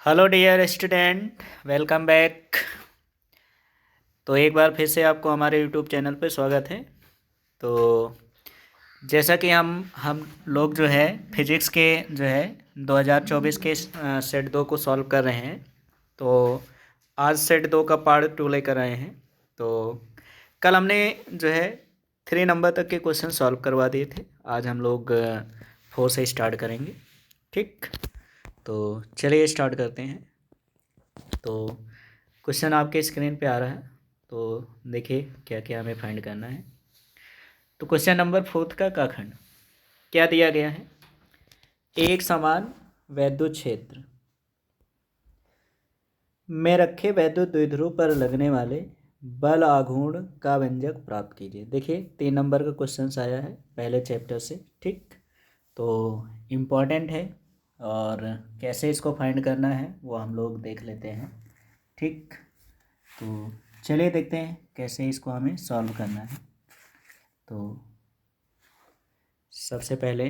Hello dear student, welcome back. तो एक बार फिर से आपको हमारे यूट्यूब चैनल पर स्वागत है। तो जैसा कि हम लोग जो है फिजिक्स के जो है 2024 के सेट 2 को सॉल्व कर रहे हैं। तो आज सेट 2 का पार्ट 2 लेकर आए हैं। तो कल हमने जो है 3 नंबर तक के क्वेश्चन सॉल्व करवा दिए थे। आज हम लोग 4 से स्टार्ट करेंगे। ठीक, तो चलिए स्टार्ट करते हैं। तो क्वेश्चन आपके स्क्रीन पे आ रहा है, तो देखिए क्या क्या हमें फाइंड करना है। तो क्वेश्चन नंबर 4 का खंड क्या दिया गया है। एक समान वैद्युत क्षेत्र में रखे वैद्युत द्विध्रुव पर लगने वाले बल आघूर्ण का व्यंजक प्राप्त कीजिए। देखिए 3 नंबर का क्वेश्चन आया है पहले चैप्टर से। ठीक, तो इम्पॉर्टेंट है और कैसे इसको फाइंड करना है वो हम लोग देख लेते हैं। ठीक, तो चलिए देखते हैं कैसे इसको हमें सॉल्व करना है। तो सबसे पहले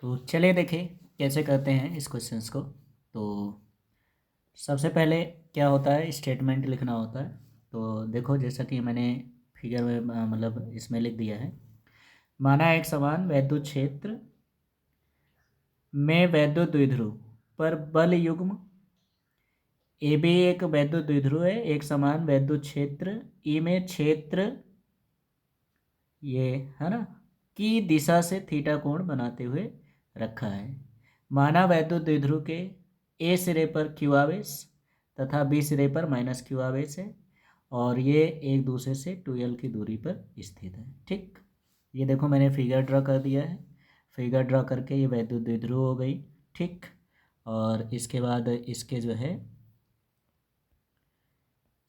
तो चलिए देखें कैसे करते हैं इस क्वेश्चंस को। तो सबसे पहले क्या होता है, स्टेटमेंट लिखना होता है। तो देखो जैसा कि मैंने फिगर में मतलब इसमें लिख दिया है। माना एक समान वैद्युत क्षेत्र में वैद्युत द्विध्रुव पर बल युग्म ए भी एक वैद्युत द्विध्रुव है। एक समान वैद्युत क्षेत्र ई में क्षेत्र ये है ना की दिशा से थीटा कोण बनाते हुए रखा है। माना वैद्युत द्विध्रुव के ए सिरे पर क्यू आवेश तथा बी सिरे पर माइनस क्यू आवेश है और ये एक दूसरे से 2l की दूरी पर स्थित है। ठीक, ये देखो मैंने फिगर ड्रा कर दिया है। फिगर ड्रा करके ये वैद्युत द्विध्रुव हो गई। ठीक, और इसके बाद इसके जो है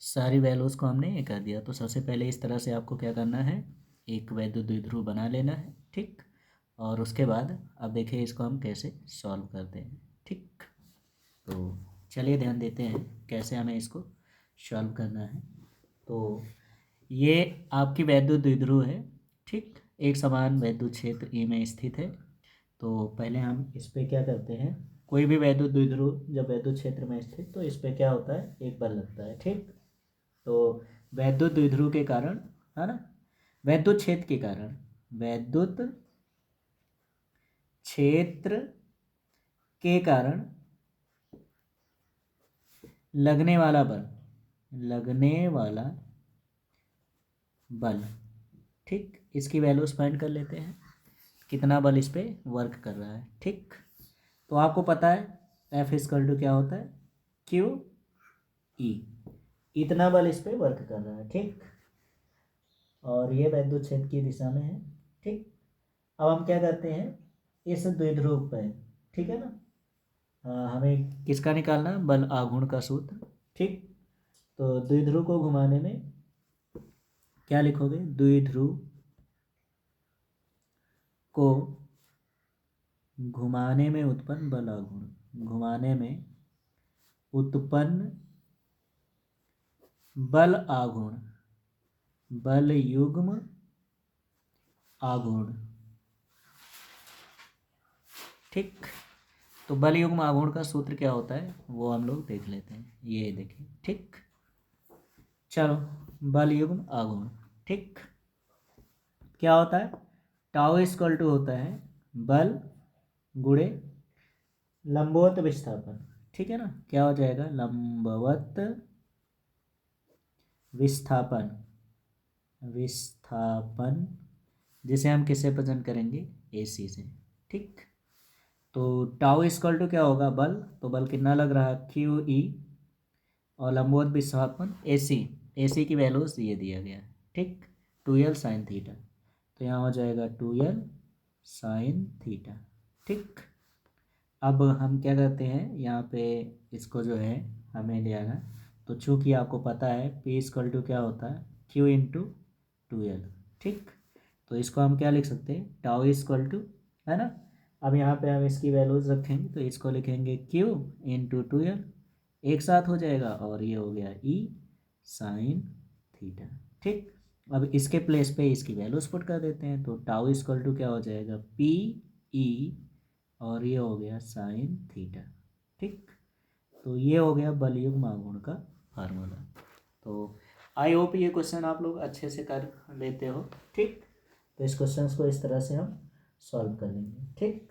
सारी वैल्यूज़ को हमने ये कर दिया। तो सबसे पहले इस तरह से आपको क्या करना है, एक वैद्युत द्विध्रुव बना लेना है। ठीक, और उसके बाद अब देखिए इसको हम कैसे सॉल्व करते हैं। ठीक, तो चलिए ध्यान देते हैं कैसे हमें इसको सॉल्व करना है। तो ये आपकी वैद्युत द्विध्रुव है। ठीक, एक समान वैद्युत क्षेत्र ई में स्थित है। तो पहले हम इस पर क्या करते हैं, कोई भी वैद्युत द्विध्रुव जब वैद्युत क्षेत्र में स्थित तो इस पर क्या होता है, एक बल लगता है। ठीक, तो वैद्युत द्विध्रुव के कारण है ना, वैद्युत क्षेत्र के कारण, वैद्युत क्षेत्र के कारण लगने वाला बल, लगने वाला बल। ठीक, इसकी वैल्यूज फाइंड कर लेते हैं कितना बल इस पे वर्क कर रहा है। ठीक, तो आपको पता है एफ इक्वल टू क्या होता है, क्यू ई। इतना बल इस पे वर्क कर रहा है। ठीक, और ये वैद्युत क्षेत्र की दिशा में है। ठीक, अब हम क्या करते हैं इस द्विध्रुव पर, ठीक है ना, हमें किसका निकालना है, बल आघूर्ण का सूत्र। ठीक, तो द्विध्रुव को घुमाने में क्या लिखोगे, द्विध्रुव को घुमाने में उत्पन्न बल आघूर्ण, घुमाने में उत्पन्न बल आघूर्ण, बल युग्म आघूर्ण। ठीक, तो बल युग्म आघूर्ण का सूत्र क्या होता है वो हम लोग देख लेते हैं। ये देखिए। ठीक, चलो बल युग्म आघूर्ण। ठीक, क्या होता है, टाउ इक्वल टू होता है बल गुणे लंबवत विस्थापन। ठीक है ना, क्या हो जाएगा, लंबवत विस्थापन, विस्थापन जिसे हम किससे प्रेजेंट करेंगे, AC से। ठीक, तो टाउ इक्वल टू क्या होगा, बल, तो बल कितना लग रहा है, QE, और लंबवत विस्थापन AC की वैल्यूज ये दिया गया है। ठीक, 2l साइन थीटा, तो यहाँ हो जाएगा 2l साइन थीटा। ठीक, अब हम क्या करते हैं यहाँ पे इसको जो है हमें ले आना। तो चूँकि आपको पता है P इक्वल टू क्या होता है, Q इंटू 2l। ठीक, तो इसको हम क्या लिख सकते हैं, टाउ इक्वल टू, है ना। अब यहाँ पे हम इसकी वैल्यूज रखेंगे तो इसको लिखेंगे Q इंटू 2l, एक साथ हो जाएगा, और ये हो गया E साइन थीटा। ठीक, अब इसके प्लेस पे इसकी वैल्यूज पुट कर देते हैं। तो टाउ इक्वल टू क्या हो जाएगा, PE, और ये हो गया साइन थीटा। ठीक, तो ये हो गया बलयुग्म आघूर्ण का फार्मूला। तो आई होप ये क्वेश्चन आप लोग अच्छे से कर लेते हो। ठीक, तो इस क्वेश्चन को इस तरह से हम सॉल्व कर लेंगे। ठीक,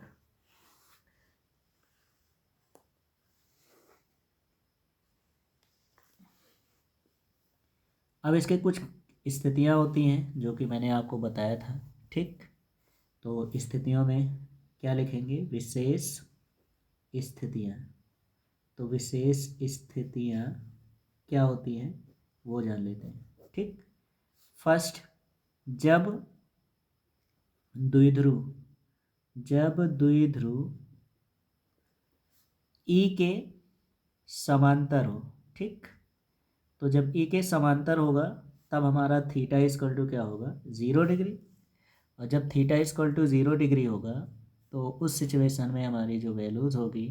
अब इसके कुछ स्थितियां होती हैं जो कि मैंने आपको बताया था। ठीक, तो स्थितियों में क्या लिखेंगे, विशेष स्थितियां। तो विशेष स्थितियां क्या होती हैं वो जान लेते हैं। ठीक, फर्स्ट, जब द्विध्रुव ई के समांतर हो। ठीक, तो जब ई के समांतर होगा तब हमारा थीटा इक्वल टू क्या होगा, 0 डिग्री। और जब थीटा इक्वल टू 0 डिग्री होगा तो उस सिचुएशन में हमारी जो वैल्यूज़ होगी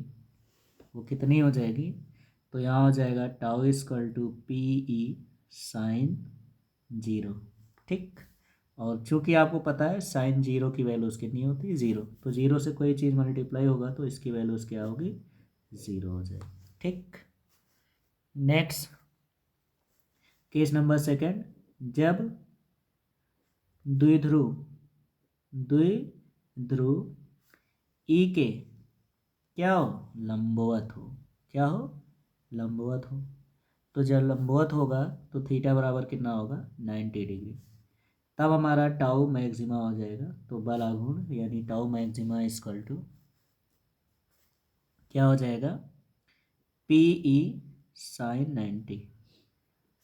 वो कितनी हो जाएगी, तो यहाँ हो जाएगा tau equal to P E sine 0। ठीक, और चूंकि आपको पता है साइन 0 की वैल्यूज़ कितनी होती है, 0, तो 0 से कोई चीज़ मल्टीप्लाई होगा तो इसकी वैल्यूज़ क्या होगी, 0 हो जाएगी। ठीक, नेक्स्ट केस नंबर सेकंड, जब द्विध्रुव ई के क्या हो, लंबवत हो। क्या हो, लंबवत हो। तो जब लंबवत होगा तो थीटा बराबर कितना होगा, 90 डिग्री। तब हमारा टाउ मैक्सिमा हो जाएगा। तो बल आघूर्ण यानी टाउ मैक्सिमा इक्वल टू क्या हो जाएगा, पी ई साइन 90।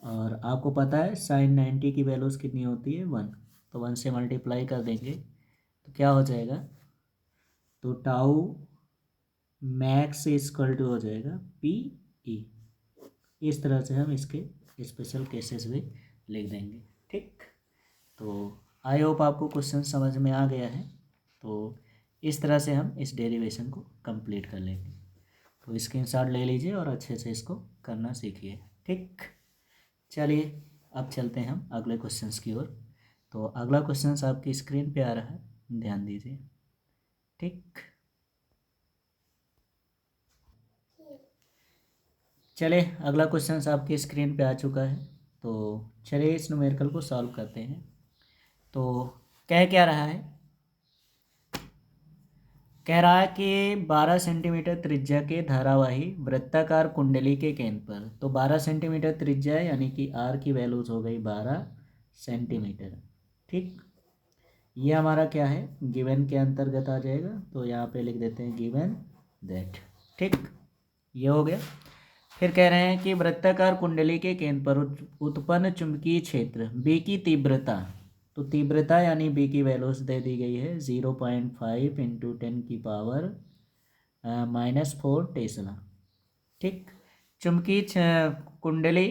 और आपको पता है साइन 90 की वैल्यूज़ कितनी होती है, 1। तो 1 से मल्टीप्लाई कर देंगे तो क्या हो जाएगा, तो टाउ मैक्स इक्वल टू हो जाएगा पी ई। इस तरह से हम इसके स्पेशल केसेस भी लिख देंगे। ठीक, तो आई होप आपको क्वेश्चन समझ में आ गया है। तो इस तरह से हम इस डेरिवेशन को कंप्लीट कर लेंगे। तो स्क्रीनशॉट ले लीजिए और अच्छे से इसको करना सीखिए। ठीक, चलिए अब चलते हैं हम अगले क्वेश्चंस की ओर। तो अगला क्वेश्चंस आपकी स्क्रीन पे आ रहा है, ध्यान दीजिए। ठीक, चलिए अगला क्वेश्चंस आपकी स्क्रीन पे आ चुका है। तो चलिए इस न्यूमेरिकल को सॉल्व करते हैं। तो कह क्या रहा है, कह रहा है कि 12 सेंटीमीटर त्रिज्या के धारावाही वृत्ताकार कुंडली के केंद्र पर, तो 12 सेंटीमीटर त्रिज्या है यानी कि आर की वैल्यूज हो गई 12 सेंटीमीटर। ठीक, ये हमारा क्या है, गिवन के अंतर्गत आ जाएगा। तो यहाँ पे लिख देते हैं गिवन दैट। ठीक, ये हो गया। फिर कह रहे हैं कि वृत्ताकार कुंडली के केंद्र पर उत्पन्न चुंबकीय क्षेत्र बी की तीव्रता, तो तीव्रता यानी बी की वैल्यूज दे दी गई है 0.5 इंटू 10⁻⁻⁴ टेस्ला। ठीक, चुंबकीय कुंडली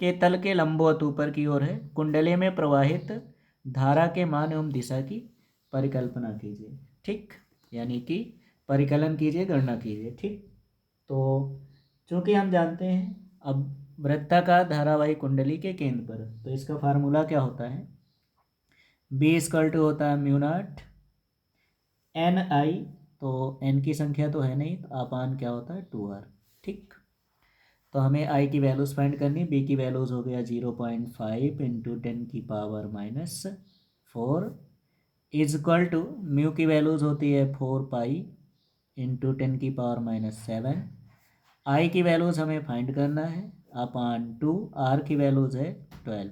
के तल के लंबवत ऊपर की ओर है। कुंडली में प्रवाहित धारा के मान एवं दिशा की परिकल्पना कीजिए। ठीक, यानी कि परिकलन कीजिए, गणना कीजिए। ठीक, तो चूंकि हम जानते हैं अब वृत्ताकार धारावाही कुंडली के केंद्र पर, तो इसका फार्मूला क्या होता है, बी इक्वल टू होता है म्यू नॉट एन आई। तो एन की संख्या तो है नहीं, तो अपान क्या होता है 2r। ठीक, तो हमें आई की वैल्यूज फाइंड करनी, बी की वैल्यूज हो गया 0.5 into 10⁻⁴ is equal to mu की वैल्यूज होती है 4 पाई इंटू 10⁻⁷। आई की वैल्यूज हमें फाइंड करना है अपान 2, आर की वैल्यूज है 12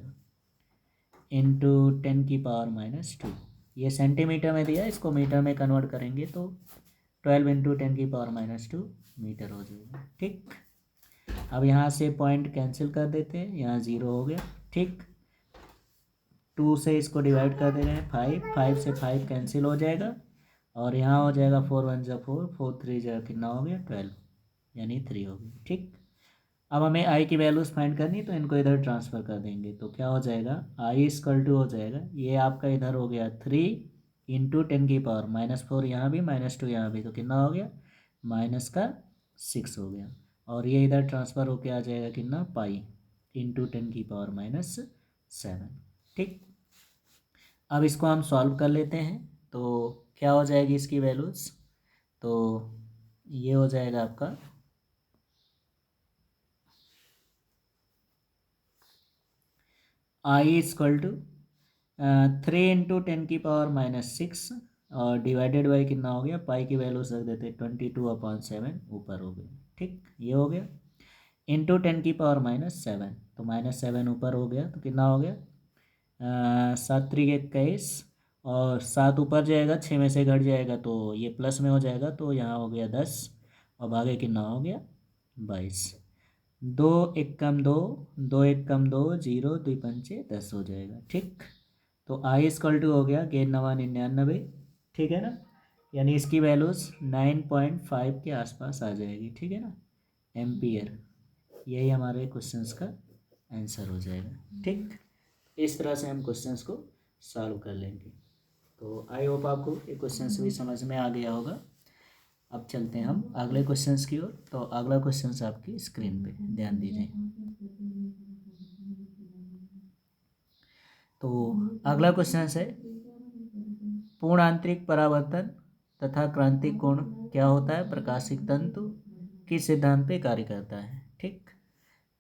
इंटू 10⁻⁻²। ये सेंटीमीटर में दिया, इसको मीटर में कन्वर्ट करेंगे तो 12 इंटू 10⁻⁻² मीटर हो जाएगा। ठीक, अब यहाँ से पॉइंट कैंसिल कर देते हैं, यहाँ 0 हो गया। ठीक, 2 से इसको डिवाइड कर दे रहे हैं 5 से 5 कैंसिल हो जाएगा और यहाँ हो जाएगा 4 1 जा 4, 4 3 जा कितना हो गया 12, यानी 3 हो गया। ठीक, अब हमें आई की वैल्यूज़ फाइंड करनी, तो इनको इधर ट्रांसफ़र कर देंगे। तो क्या हो जाएगा, आई इक्वल टू हो जाएगा, ये आपका इधर हो गया 3 इंटू 10⁻⁻⁴, यहाँ भी -2 यहाँ भी, तो कितना हो गया -6 हो गया। और ये इधर ट्रांसफ़र होके आ जाएगा कितना, पाई इंटू 10⁻⁷। ठीक, अब इसको हम सॉल्व कर लेते हैं। तो क्या हो जाएगी इसकी वैल्यूज़, तो ये हो जाएगा आपका आई इक्वल टू 3 × 10⁻⁶ और डिवाइडेड बाई कितना हो गया, पाई की वैल्यूज रख देते 22/7 ऊपर हो गया। ठीक, ये हो गया इंटू 10⁻⁻7, तो -7 ऊपर हो गया तो कितना हो गया 7×3 = 21 और 7 ऊपर जाएगा 6 में से घट जाएगा तो ये प्लस में हो जाएगा, तो यहाँ हो गया 10 और भागे कितना हो गया 22। 2 1 कम 2, 2 1 कम 2, 0 2 पंचे 10 हो जाएगा। ठीक, तो आई इक्वल टू हो गया 99, ठीक है ना, यानी इसकी वैल्यूज़ 9.5 के आसपास आ जाएगी। ठीक है ना, एम्पियर, यही हमारे क्वेश्चंस का आंसर हो जाएगा। ठीक, इस तरह से हम क्वेश्चंस को सॉल्व कर लेंगे। तो आई होप आपको ये क्वेश्चंस भी समझ में आ गया होगा। अब चलते हैं हम अगले क्वेश्चंस की ओर। तो अगला क्वेश्चंस आपकी स्क्रीन पे ध्यान दीजिए। तो अगला क्वेश्चन है पूर्ण आंतरिक परावर्तन तथा क्रांतिक कोण क्या होता है, प्रकाशिक तंतु किस सिद्धांत पे कार्य करता है। ठीक,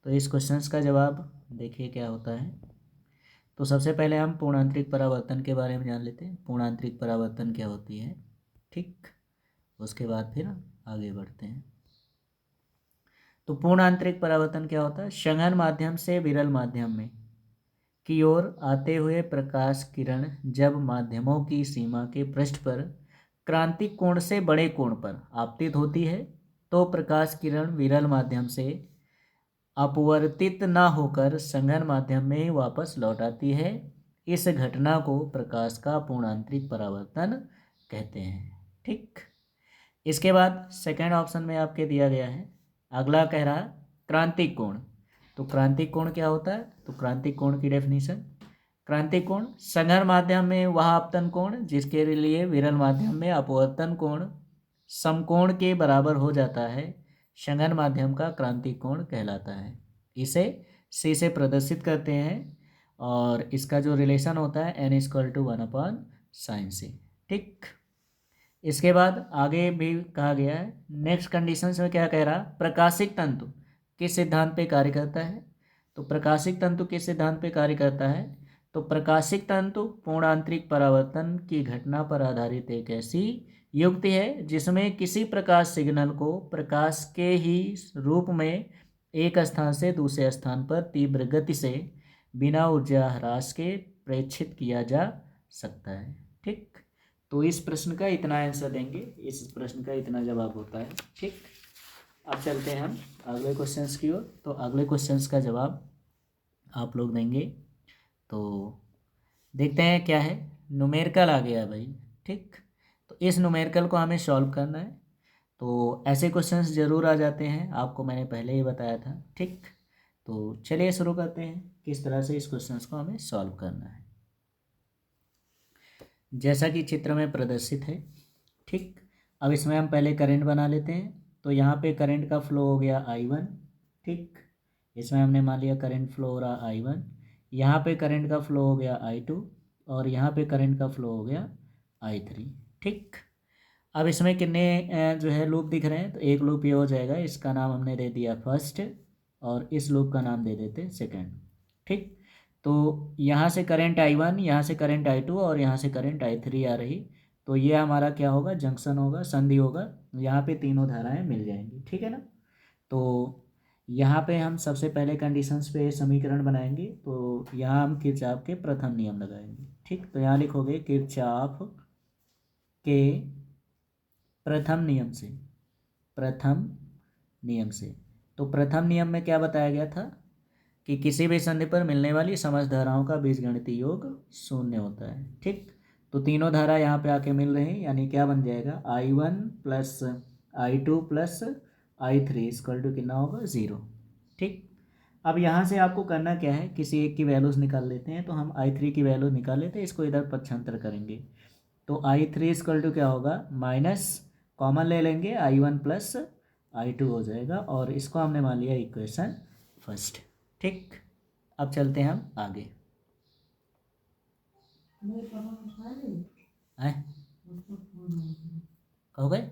तो इस क्वेश्चन का जवाब देखिए क्या होता है। तो सबसे पहले हम पूर्ण आंतरिक परावर्तन के बारे में जान लेते हैं, पूर्ण आंतरिक परावर्तन क्या होती है। ठीक, उसके बाद फिर आगे बढ़ते हैं। तो पूर्ण आंतरिक परावर्तन क्या होता है, संघन माध्यम से विरल माध्यम में की ओर आते हुए प्रकाश किरण जब माध्यमों की सीमा के पृष्ठ पर क्रांतिक कोण से बड़े कोण पर आपतित होती है तो प्रकाश किरण विरल माध्यम से अपवर्तित न होकर संघन माध्यम में ही वापस लौट आती है। इस घटना को प्रकाश का पूर्ण आंतरिक परावर्तन कहते हैं। ठीक, इसके बाद सेकेंड ऑप्शन में आपके दिया गया है, अगला कह रहा क्रांतिक कोण। तो क्रांतिक कोण क्या होता है, तो क्रांतिक कोण की डेफिनेशन, क्रांतिक कोण संघन माध्यम में वह आपतन कोण जिसके लिए विरल माध्यम में अपवर्तन कोण समकोण के बराबर हो जाता है, संघन माध्यम का क्रांतिक कोण कहलाता है। इसे सी से प्रदर्शित करते हैं और इसका जो रिलेशन होता है n = 1/sin। ठीक, इसके बाद आगे भी कहा गया है, नेक्स्ट कंडीशन में क्या कह रहा, प्रकाशिक तंतु किस सिद्धांत पे कार्य करता है। तो प्रकाशिक तंतु किस सिद्धांत पे कार्य करता है, तो प्रकाशिक तंतु पूर्ण आंतरिक परावर्तन की घटना पर आधारित एक ऐसी युक्ति है जिसमें किसी प्रकाश सिग्नल को प्रकाश के ही रूप में एक स्थान से दूसरे स्थान पर तीव्र गति से बिना ऊर्जा ह्रास के प्रेषित किया जा सकता है। ठीक, तो इस प्रश्न का इतना आंसर देंगे, इस प्रश्न का इतना जवाब होता है। ठीक, अब चलते हैं हम अगले क्वेश्चंस की ओर। तो अगले क्वेश्चंस का जवाब आप लोग देंगे, तो देखते हैं क्या है, न्यूमेरिकल आ गया भाई। ठीक, तो इस न्यूमेरिकल को हमें सॉल्व करना है। तो ऐसे क्वेश्चंस ज़रूर आ जाते हैं, आपको मैंने पहले ही बताया था। ठीक, तो चलिए शुरू करते हैं किस तरह से इस क्वेश्चंस को हमें सॉल्व करना है, जैसा कि चित्र में प्रदर्शित है। ठीक, अब इसमें हम पहले करंट बना लेते हैं। तो यहाँ पे करंट का फ्लो हो गया I1। ठीक, इसमें हमने मान लिया करंट फ्लो हो रहा I1, यहाँ पे करंट का फ्लो हो गया I2 और यहाँ पे करंट का फ्लो हो गया I3। ठीक, अब इसमें कितने जो है लूप दिख रहे हैं, तो एक लूप ये हो जाएगा, इसका नाम हमने दे दिया फर्स्ट और इस लूप का नाम दे देते सेकेंड। ठीक, तो यहाँ से करंट I1, यहाँ से करंट I2 और यहाँ से करंट I3 आ रही, तो ये हमारा क्या होगा, जंक्शन होगा, संधि होगा, यहाँ पे तीनों धाराएं मिल जाएंगी। ठीक है ना, तो यहाँ पे हम सबसे पहले कंडीशंस पे समीकरण बनाएंगे। तो यहाँ हम किरचॉफ के प्रथम नियम लगाएंगे। ठीक, तो यहाँ लिखोगे किरचॉफ के प्रथम नियम से, प्रथम नियम से। तो प्रथम नियम में क्या बताया गया था कि किसी भी संधि पर मिलने वाली समस्त धाराओं का बीजगणितीय योग 0 होता है। ठीक, तो तीनों धारा यहाँ पे आके मिल रहे हैं, यानी क्या बन जाएगा I1 + I2 + I3 = कितना होगा 0। ठीक, अब यहाँ से आपको करना क्या है, किसी एक की वैल्यूज निकाल लेते हैं। तो हम I3 की वैल्यू निकाल लेते हैं, इसको इधर पक्षांतर करेंगे। तो I3 = क्या होगा, माइनस कॉमन ले लेंगे, I1 + I2 हो जाएगा और इसको हमने मान लिया इक्वेशन फर्स्ट। ठीक, अब चलते हैं हम आगे। हो गए,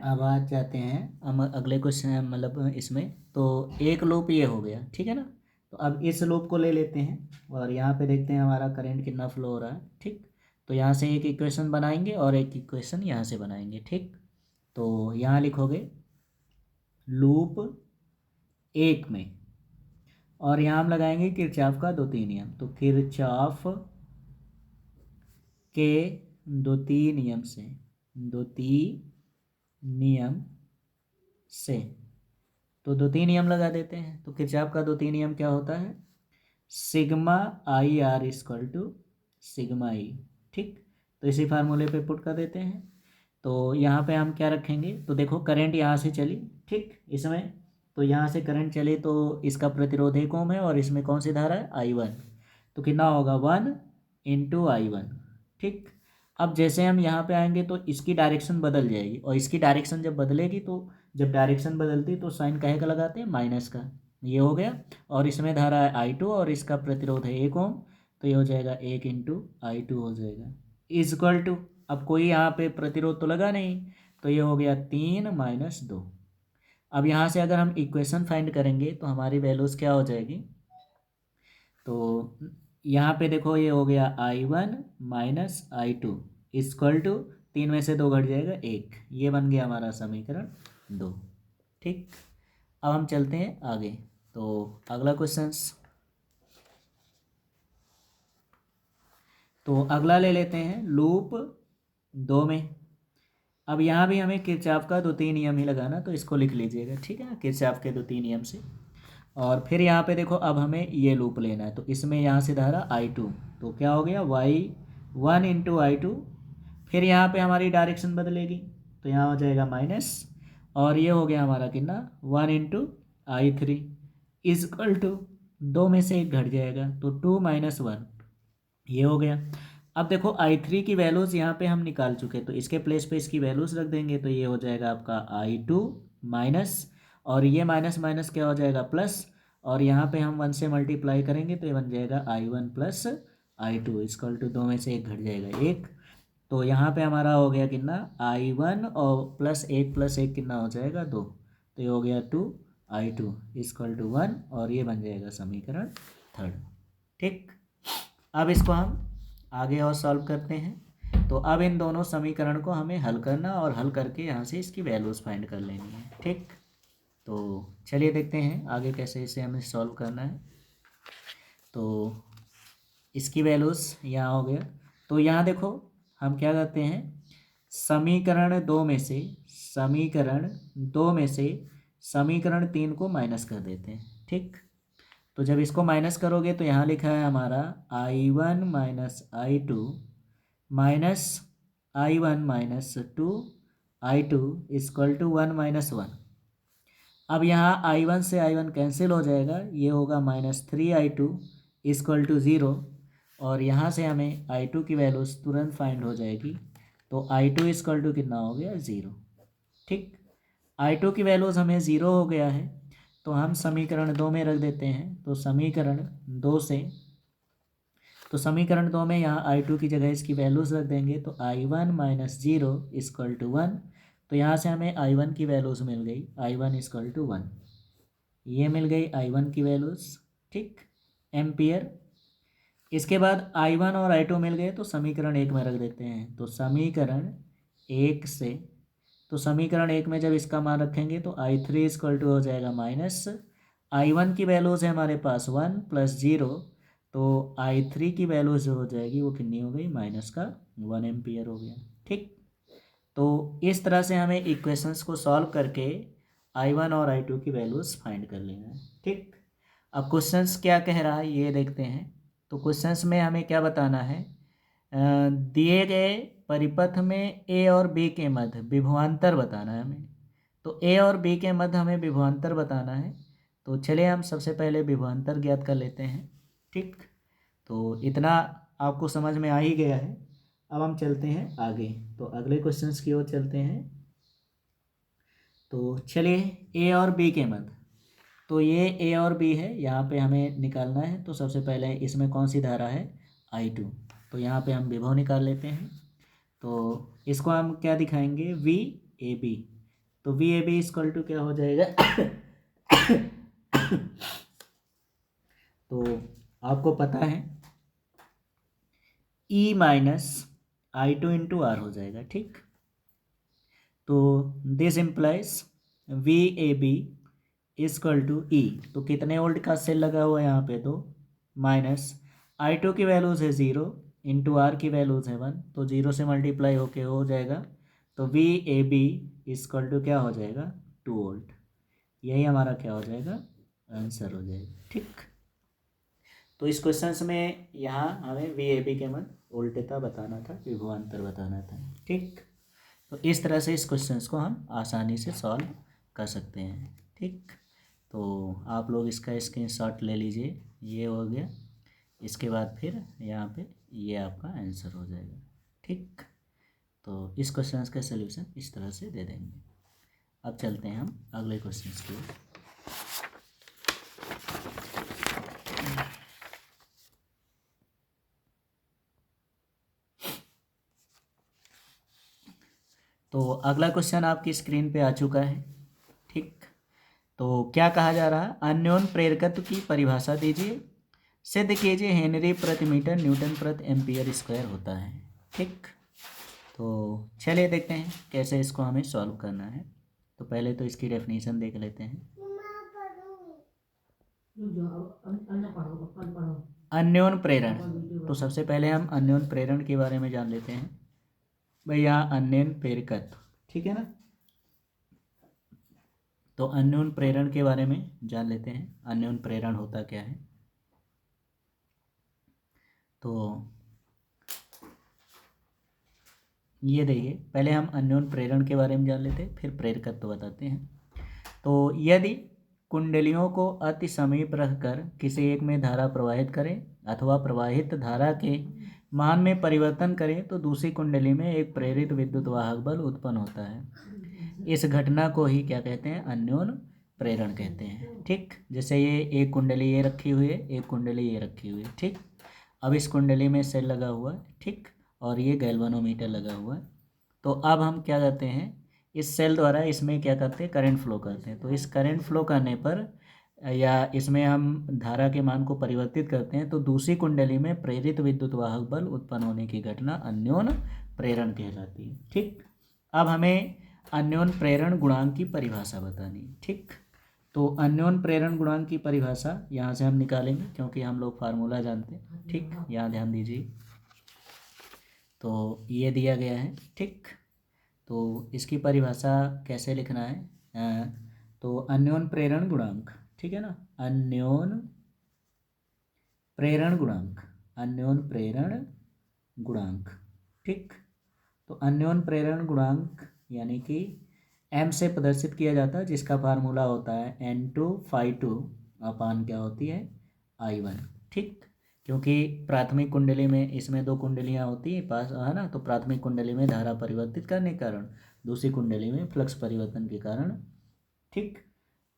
अब आ जाते हैं हम अगले क्वेश्चन, मतलब इसमें तो एक लूप ये हो गया, ठीक है ना। तो अब इस लूप को ले लेते हैं और यहाँ पे देखते हैं हमारा करंट कितना फ्लो हो रहा है, ठीक। तो यहाँ से एक इक्वेशन बनाएंगे और एक इक्वेशन यहाँ से बनाएंगे, ठीक। तो यहाँ लिखोगे लूप एक में, और यहाँ हम लगाएंगे किरचॉफ का द्वितीय नियम। तो किरचॉफ के द्वितीय नियम से, द्वितीय नियम से, तो द्वितीय नियम लगा देते हैं। तो किरचॉफ का द्वितीय नियम क्या होता है, sigma I R equal to sigma E, ठीक। तो इसी फार्मूले पे पुट कर देते हैं। तो यहाँ पे हम क्या रखेंगे, तो देखो करंट यहाँ से चली, ठीक, इसमें, तो यहाँ से करंट चले तो इसका प्रतिरोध 1 ओम है और इसमें कौन सी धारा है, I1। तो कितना होगा 1 इंटू I1, ठीक। अब जैसे हम यहाँ पे आएंगे तो इसकी डायरेक्शन बदल जाएगी, और इसकी डायरेक्शन जब बदलेगी तो जब डायरेक्शन बदलती तो साइन काहे का लगाते हैं, माइनस का। ये हो गया, और इसमें धारा है I2 और इसका प्रतिरोध है 1 ओम, तो ये हो जाएगा 1 इंटू I2 हो जाएगा इक्वल टू, अब कोई यहाँ पे प्रतिरोध तो लगा नहीं, तो ये हो गया 3 माइनस 2। अब यहाँ से अगर हम इक्वेशन फाइंड करेंगे तो हमारी वैल्यूज़ क्या हो जाएगी, तो यहाँ पे देखो ये हो गया I1 minus I2 equal to 3 में से 2 घट जाएगा 1, ये बन गया हमारा समीकरण 2, ठीक। अब हम चलते हैं आगे, तो अगला क्वेश्चन, तो अगला ले लेते हैं लूप 2 में। अब यहाँ भी हमें किरचॉफ का द्वितीय नियम ही लगाना, तो इसको लिख लीजिएगा, ठीक है, किरचॉफ के द्वितीय नियम से। और फिर यहाँ पे देखो अब हमें ये लूप लेना है, तो इसमें यहाँ से धारा I2, तो क्या हो गया Y1 इंटू I2। फिर यहाँ पे हमारी डायरेक्शन बदलेगी, तो यहाँ हो जाएगा माइनस, और ये हो गया हमारा कितना 1 इंटू I3 इजकल टू 2 में से 1 घट जाएगा, तो 2 माइनस 1, ये हो गया। अब देखो I3 की वैल्यूज़ यहाँ पे हम निकाल चुके, तो इसके प्लेस पे इसकी वैल्यूज़ रख देंगे, तो ये हो जाएगा आपका I2 माइनस, और ये माइनस माइनस क्या हो जाएगा प्लस, और यहाँ पे हम 1 से मल्टीप्लाई करेंगे तो ये बन जाएगा I1 plus I2 equal to 2 में से 1 घट जाएगा 1। तो यहाँ पे हमारा हो गया कितना I1 और प्लस 1 कितना हो जाएगा 2, तो ये हो गया 2 I2 इक्वल टू 1, और ये बन जाएगा समीकरण 3, ठीक। अब इसको हम आगे और सॉल्व करते हैं। तो अब इन दोनों समीकरण को हमें हल करना, और हल करके यहाँ से इसकी वैल्यूज़ फाइंड कर लेनी है, ठीक। तो चलिए देखते हैं आगे कैसे इसे हमें सॉल्व करना है। तो इसकी वैल्यूज़ यहाँ हो गया, तो यहाँ देखो हम क्या करते हैं, समीकरण 2 में से समीकरण 3 को माइनस कर देते हैं, ठीक। तो जब इसको माइनस करोगे तो यहाँ लिखा है हमारा I1 minus I2 minus I1 minus 2 I2 equal to 1 minus 1। अब यहाँ I1 से I1 कैंसिल हो जाएगा, ये होगा माइनस 3I2 इक्वल टू 0, और यहाँ से हमें I2 की वैल्यूज तुरंत फाइंड हो जाएगी। तो I2 इक्वल टू कितना हो गया 0, ठीक। I2 की वैल्यूज हमें 0 हो गया है, तो हम समीकरण 2 में रख देते हैं। तो समीकरण 2 में यहाँ I2 की जगह इसकी वैल्यूज़ रख देंगे, तो I1 माइनस 0 इक्वल टू 1। तो यहाँ से हमें I1 की वैल्यूज़ मिल गई, I1 इक्वल टू 1, ये मिल गई I1 की वैल्यूज़, ठीक, एम्पियर। इसके बाद I1 और I2 मिल गए, तो समीकरण 1 में रख देते हैं। तो समीकरण 1 में जब इसका मान रखेंगे तो I3 इक्वल टू हो जाएगा माइनस, I1 की वैल्यूज़ है हमारे पास 1 प्लस 0, तो I3 की वैल्यूज़ जो हो जाएगी वो कितनी हो गई, माइनस का 1 एम्पियर हो गया, ठीक। तो इस तरह से हमें इक्वेशंस को सॉल्व करके I1 और I2 की वैल्यूज़ फाइंड कर लेना है, ठीक। अब क्वेश्चंस क्या कह रहा है ये देखते हैं। तो क्वेश्चंस में हमें क्या बताना है, दिए गए परिपथ में ए और बी के मध्य विभवांतर बताना है हमें। तो ए और बी के मध्य हमें विभवांतर बताना है। तो चलिए हम सबसे पहले विभवांतर ज्ञात कर लेते हैं, ठीक। तो इतना आपको समझ में आ ही गया है। अब हम चलते हैं आगे, तो अगले क्वेश्चंस की ओर चलते हैं। तो चलिए ए और बी के मध्य, तो ये ए और बी है, यहाँ पे हमें निकालना है। तो सबसे पहले इसमें कौन सी धारा है, I2, तो यहाँ पे हम विभव निकाल लेते हैं। तो इसको हम क्या दिखाएंगे, VAB, तो V A B equal to क्या हो जाएगा तो आपको पता है E minus I two into R हो जाएगा, ठीक। तो this implies V A B equal to E, तो कितने वोल्ट का सेल लगा हुआ है यहाँ पे, तो माइनस आई टू की वैल्यूज है 0 इंटू आर की वैल्यूज है 1, तो 0 से मल्टीप्लाई होके हो जाएगा, तो V A B equal to क्या हो जाएगा 2 वोल्ट। यही हमारा क्या हो जाएगा आंसर हो जाएगा, ठीक। तो इस क्वेश्चन में यहाँ हमें वी ए बी के मान उल्टेता बताना था, विभवांतर बताना था, ठीक। तो इस तरह से इस क्वेश्चंस को हम आसानी से सॉल्व कर सकते हैं, ठीक। तो आप लोग इसका स्क्रीनशॉट ले लीजिए, ये हो गया। इसके बाद फिर यहाँ पे ये आपका आंसर हो जाएगा, ठीक। तो इस क्वेश्चंस का सलूशन इस तरह से दे देंगे। अब चलते हैं हम अगले क्वेश्चंस की ओर। तो अगला क्वेश्चन आपकी स्क्रीन पे आ चुका है, ठीक। तो क्या कहा जा रहा है, अन्योन प्रेरकत्व की परिभाषा दीजिए, सिद्ध कीजिए हेनरी प्रति मीटर न्यूटन प्रति एम्पियर स्क्वायर होता है, ठीक। तो चलिए देखते हैं कैसे इसको हमें सॉल्व करना है। तो पहले तो इसकी डेफिनेशन देख लेते हैं। अन्योन प्रेरण, तो सबसे पहले हम अन्योन प्रेरण के बारे में जान लेते हैं। भाई यहाँ अन्योन प्रेरकत्व, ठीक है ना। तो अन्योन प्रेरण के बारे में जान लेते हैं, अन्योन प्रेरण होता क्या है। तो ये देखिए, पहले हम अन्योन प्रेरण के बारे में जान लेते हैं, फिर प्रेरकत्व बताते हैं। तो यदि कुंडलियों को अति समीप रखकर किसी एक में धारा प्रवाहित करें अथवा प्रवाहित धारा के मान में परिवर्तन करें तो दूसरी कुंडली में एक प्रेरित विद्युत वाहक बल उत्पन्न होता है। इस घटना को ही क्या कहते हैं, अन्योन प्रेरण कहते हैं, ठीक। जैसे ये एक कुंडली ये रखी हुई है, एक कुंडली ये रखी हुई है, ठीक। अब इस कुंडली में सेल लगा हुआ है, ठीक, और ये गैल्वेनोमीटर लगा हुआ है। तो अब हम क्या करते हैं, इस सेल द्वारा इसमें क्या करते हैं, करंट फ्लो करते हैं। तो इस करंट फ्लो करने पर या इसमें हम धारा के मान को परिवर्तित करते हैं तो दूसरी कुंडली में प्रेरित विद्युत वाहक बल उत्पन्न होने की घटना अन्योन प्रेरण कहलाती है, ठीक। अब हमें अन्योन प्रेरण गुणांक की परिभाषा बतानी है, ठीक। तो अन्योन प्रेरण गुणांक की परिभाषा यहाँ से हम निकालेंगे, क्योंकि हम लोग फार्मूला जानते हैं, ठीक। यहाँ ध्यान दीजिए, तो ये दिया गया है, ठीक। तो इसकी परिभाषा कैसे लिखना है, तो अन्योन प्रेरण गुणांक, ठीक है ना, अन्योन प्रेरण गुणांक, अन्योन प्रेरण गुणांक, ठीक। तो अन्योन प्रेरण गुणांक यानी कि m से प्रदर्शित किया जाता है, जिसका फार्मूला होता है N2 अपान क्या होती है I1, ठीक। क्योंकि प्राथमिक कुंडली में इसमें दो कुंडलियां होती हैं पास, है ना। तो प्राथमिक कुंडली में धारा परिवर्तित करने के कारण दूसरी कुंडली में फ्लक्स परिवर्तन के कारण, ठीक,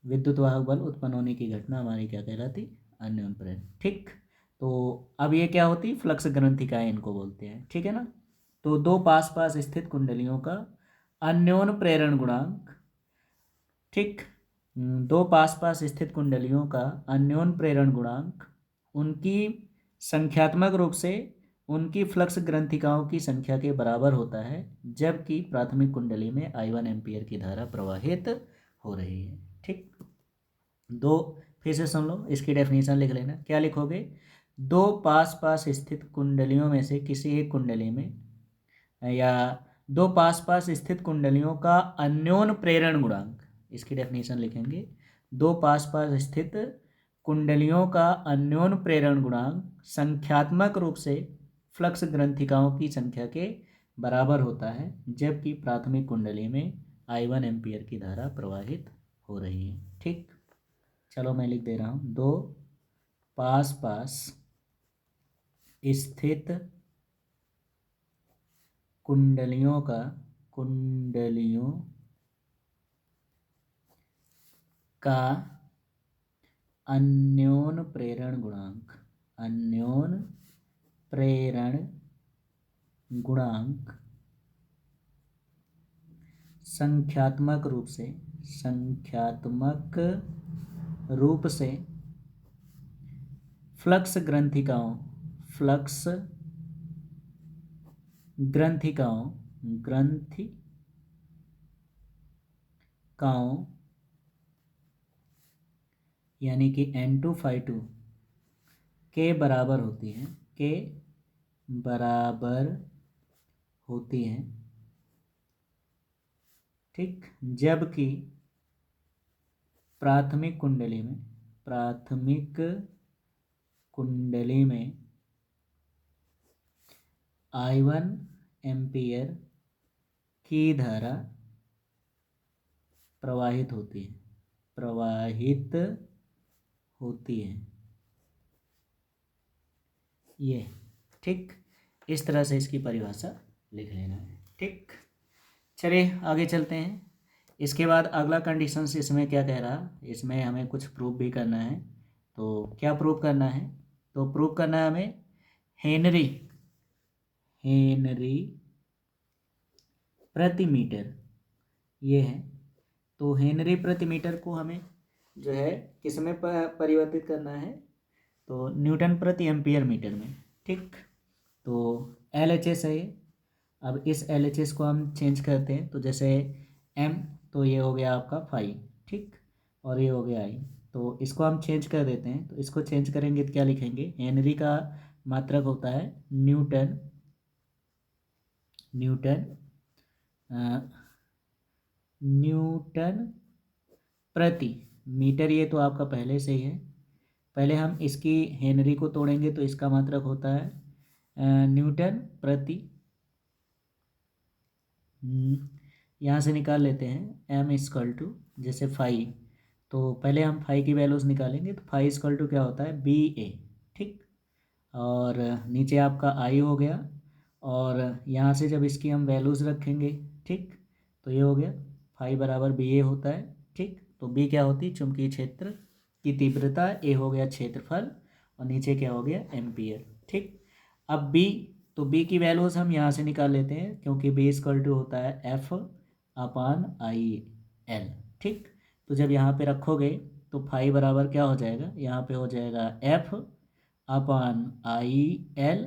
विद्युत वाहक बल उत्पन्न होने की घटना हमारी क्या कहलाती, अन्योन प्रेरण, ठीक। तो अब ये क्या होती, फ्लक्स ग्रंथिकाएं इनको बोलते हैं, ठीक है ना। तो दो पास पास स्थित कुंडलियों का अन्योन प्रेरण गुणांक, ठीक, दो पास पास स्थित कुंडलियों का अन्योन प्रेरण गुणांक उनकी संख्यात्मक रूप से उनकी फ्लक्स ग्रंथिकाओं की संख्या के बराबर होता है, जबकि प्राथमिक कुंडली में I1 एम्पियर की धारा प्रवाहित हो रही है, ठीक। दो, फिर से सुन लो, इसकी डेफिनेशन लिख लेना। क्या लिखोगे, दो पास पास स्थित कुंडलियों में से किसी एक कुंडली में या दो पास पास स्थित कुंडलियों का अन्योन प्रेरण गुणांक, इसकी डेफिनेशन लिखेंगे, दो पास पास स्थित कुंडलियों का अन्योन प्रेरण गुणांक संख्यात्मक रूप से फ्लक्स ग्रंथिकाओं की संख्या के बराबर होता है, जबकि प्राथमिक कुंडली में I1 एम्पियर की धारा प्रवाहित हो रही है, ठीक। चलो मैं लिख दे रहा हूँ, दो पास पास स्थित कुंडलियों का अन्योन प्रेरण गुणांक, अन्योन प्रेरण गुणांक संख्यात्मक रूप से फ्लक्स ग्रंथिकाओं यानी कि N2 के बराबर होती हैं, ठीक। जबकि प्राथमिक कुंडली में I1 एम्पियर की धारा प्रवाहित होती है ये, ठीक। इस तरह से इसकी परिभाषा लिख लेना है, ठीक। चलिए आगे चलते हैं। इसके बाद अगला कंडीशंस इसमें क्या कह रहा, इसमें हमें कुछ प्रूफ भी करना है। तो क्या प्रूफ करना है? तो प्रूफ करना है हमें हेनरी प्रति मीटर, ये है। तो हेनरी प्रति मीटर को हमें जो है किस में परिवर्तित करना है? तो न्यूटन प्रति एम्पियर मीटर में, ठीक। तो LHS है ये। अब इस LHS को हम चेंज करते हैं, तो जैसे M, तो ये हो गया आपका 5, ठीक, और ये हो गया I। तो इसको हम चेंज कर देते हैं। तो इसको चेंज करेंगे तो क्या लिखेंगे? हेनरी का मात्रक होता है न्यूटन प्रति मीटर। ये तो आपका पहले से ही है। पहले हम इसकी हेनरी को तोड़ेंगे तो इसका मात्रक होता है न्यूटन प्रति, यहाँ से निकाल लेते हैं M इक्वल टू जैसे 5। तो पहले हम 5 की वैल्यूज़ निकालेंगे। तो 5 इक्वल टू क्या होता है? BA, ठीक। और नीचे आपका I हो गया, और यहाँ से जब इसकी हम वैल्यूज़ रखेंगे, ठीक, तो ये हो गया 5 बराबर BA होता है, ठीक। तो B क्या होती? चुंबकीय क्षेत्र की तीव्रता। A हो गया क्षेत्रफल, और नीचे क्या हो गया? एम्पियर, ठीक। अब B, तो B की वैल्यूज़ हम यहाँ से निकाल लेते हैं, क्योंकि B इक्वल टू होता है F/IL, ठीक। तो जब यहाँ पे रखोगे तो 5 बराबर क्या हो जाएगा? यहाँ पे हो जाएगा F/IL,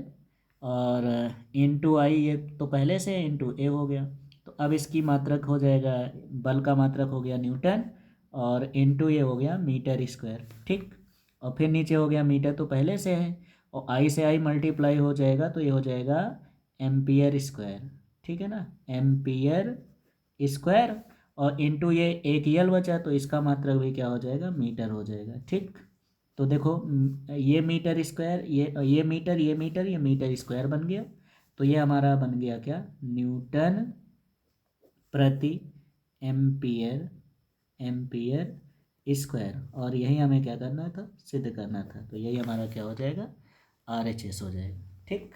और इंटू I, ये तो पहले से इंटू A हो गया। तो अब इसकी मात्रक हो जाएगा, बल का मात्रक हो गया न्यूटन, और इंटू ये हो गया मीटर स्क्वायर, ठीक। और फिर नीचे हो गया मीटर, तो पहले से है, और I से I मल्टीप्लाई हो जाएगा, तो ये हो जाएगा एम्पियर स्क्वायर, ठीक है ना, एम्पियर स्क्वायर। और इंटू ये एक यल बचा, तो इसका मात्रक भी क्या हो जाएगा? मीटर हो जाएगा, ठीक। तो देखो ये मीटर स्क्वायर, ये मीटर, ये मीटर स्क्वायर बन गया। तो ये हमारा बन गया क्या? न्यूटन प्रति एम्पियर स्क्वायर। और यही हमें क्या करना था? सिद्ध करना था। तो यही हमारा क्या हो जाएगा? RHS हो जाएगा, ठीक।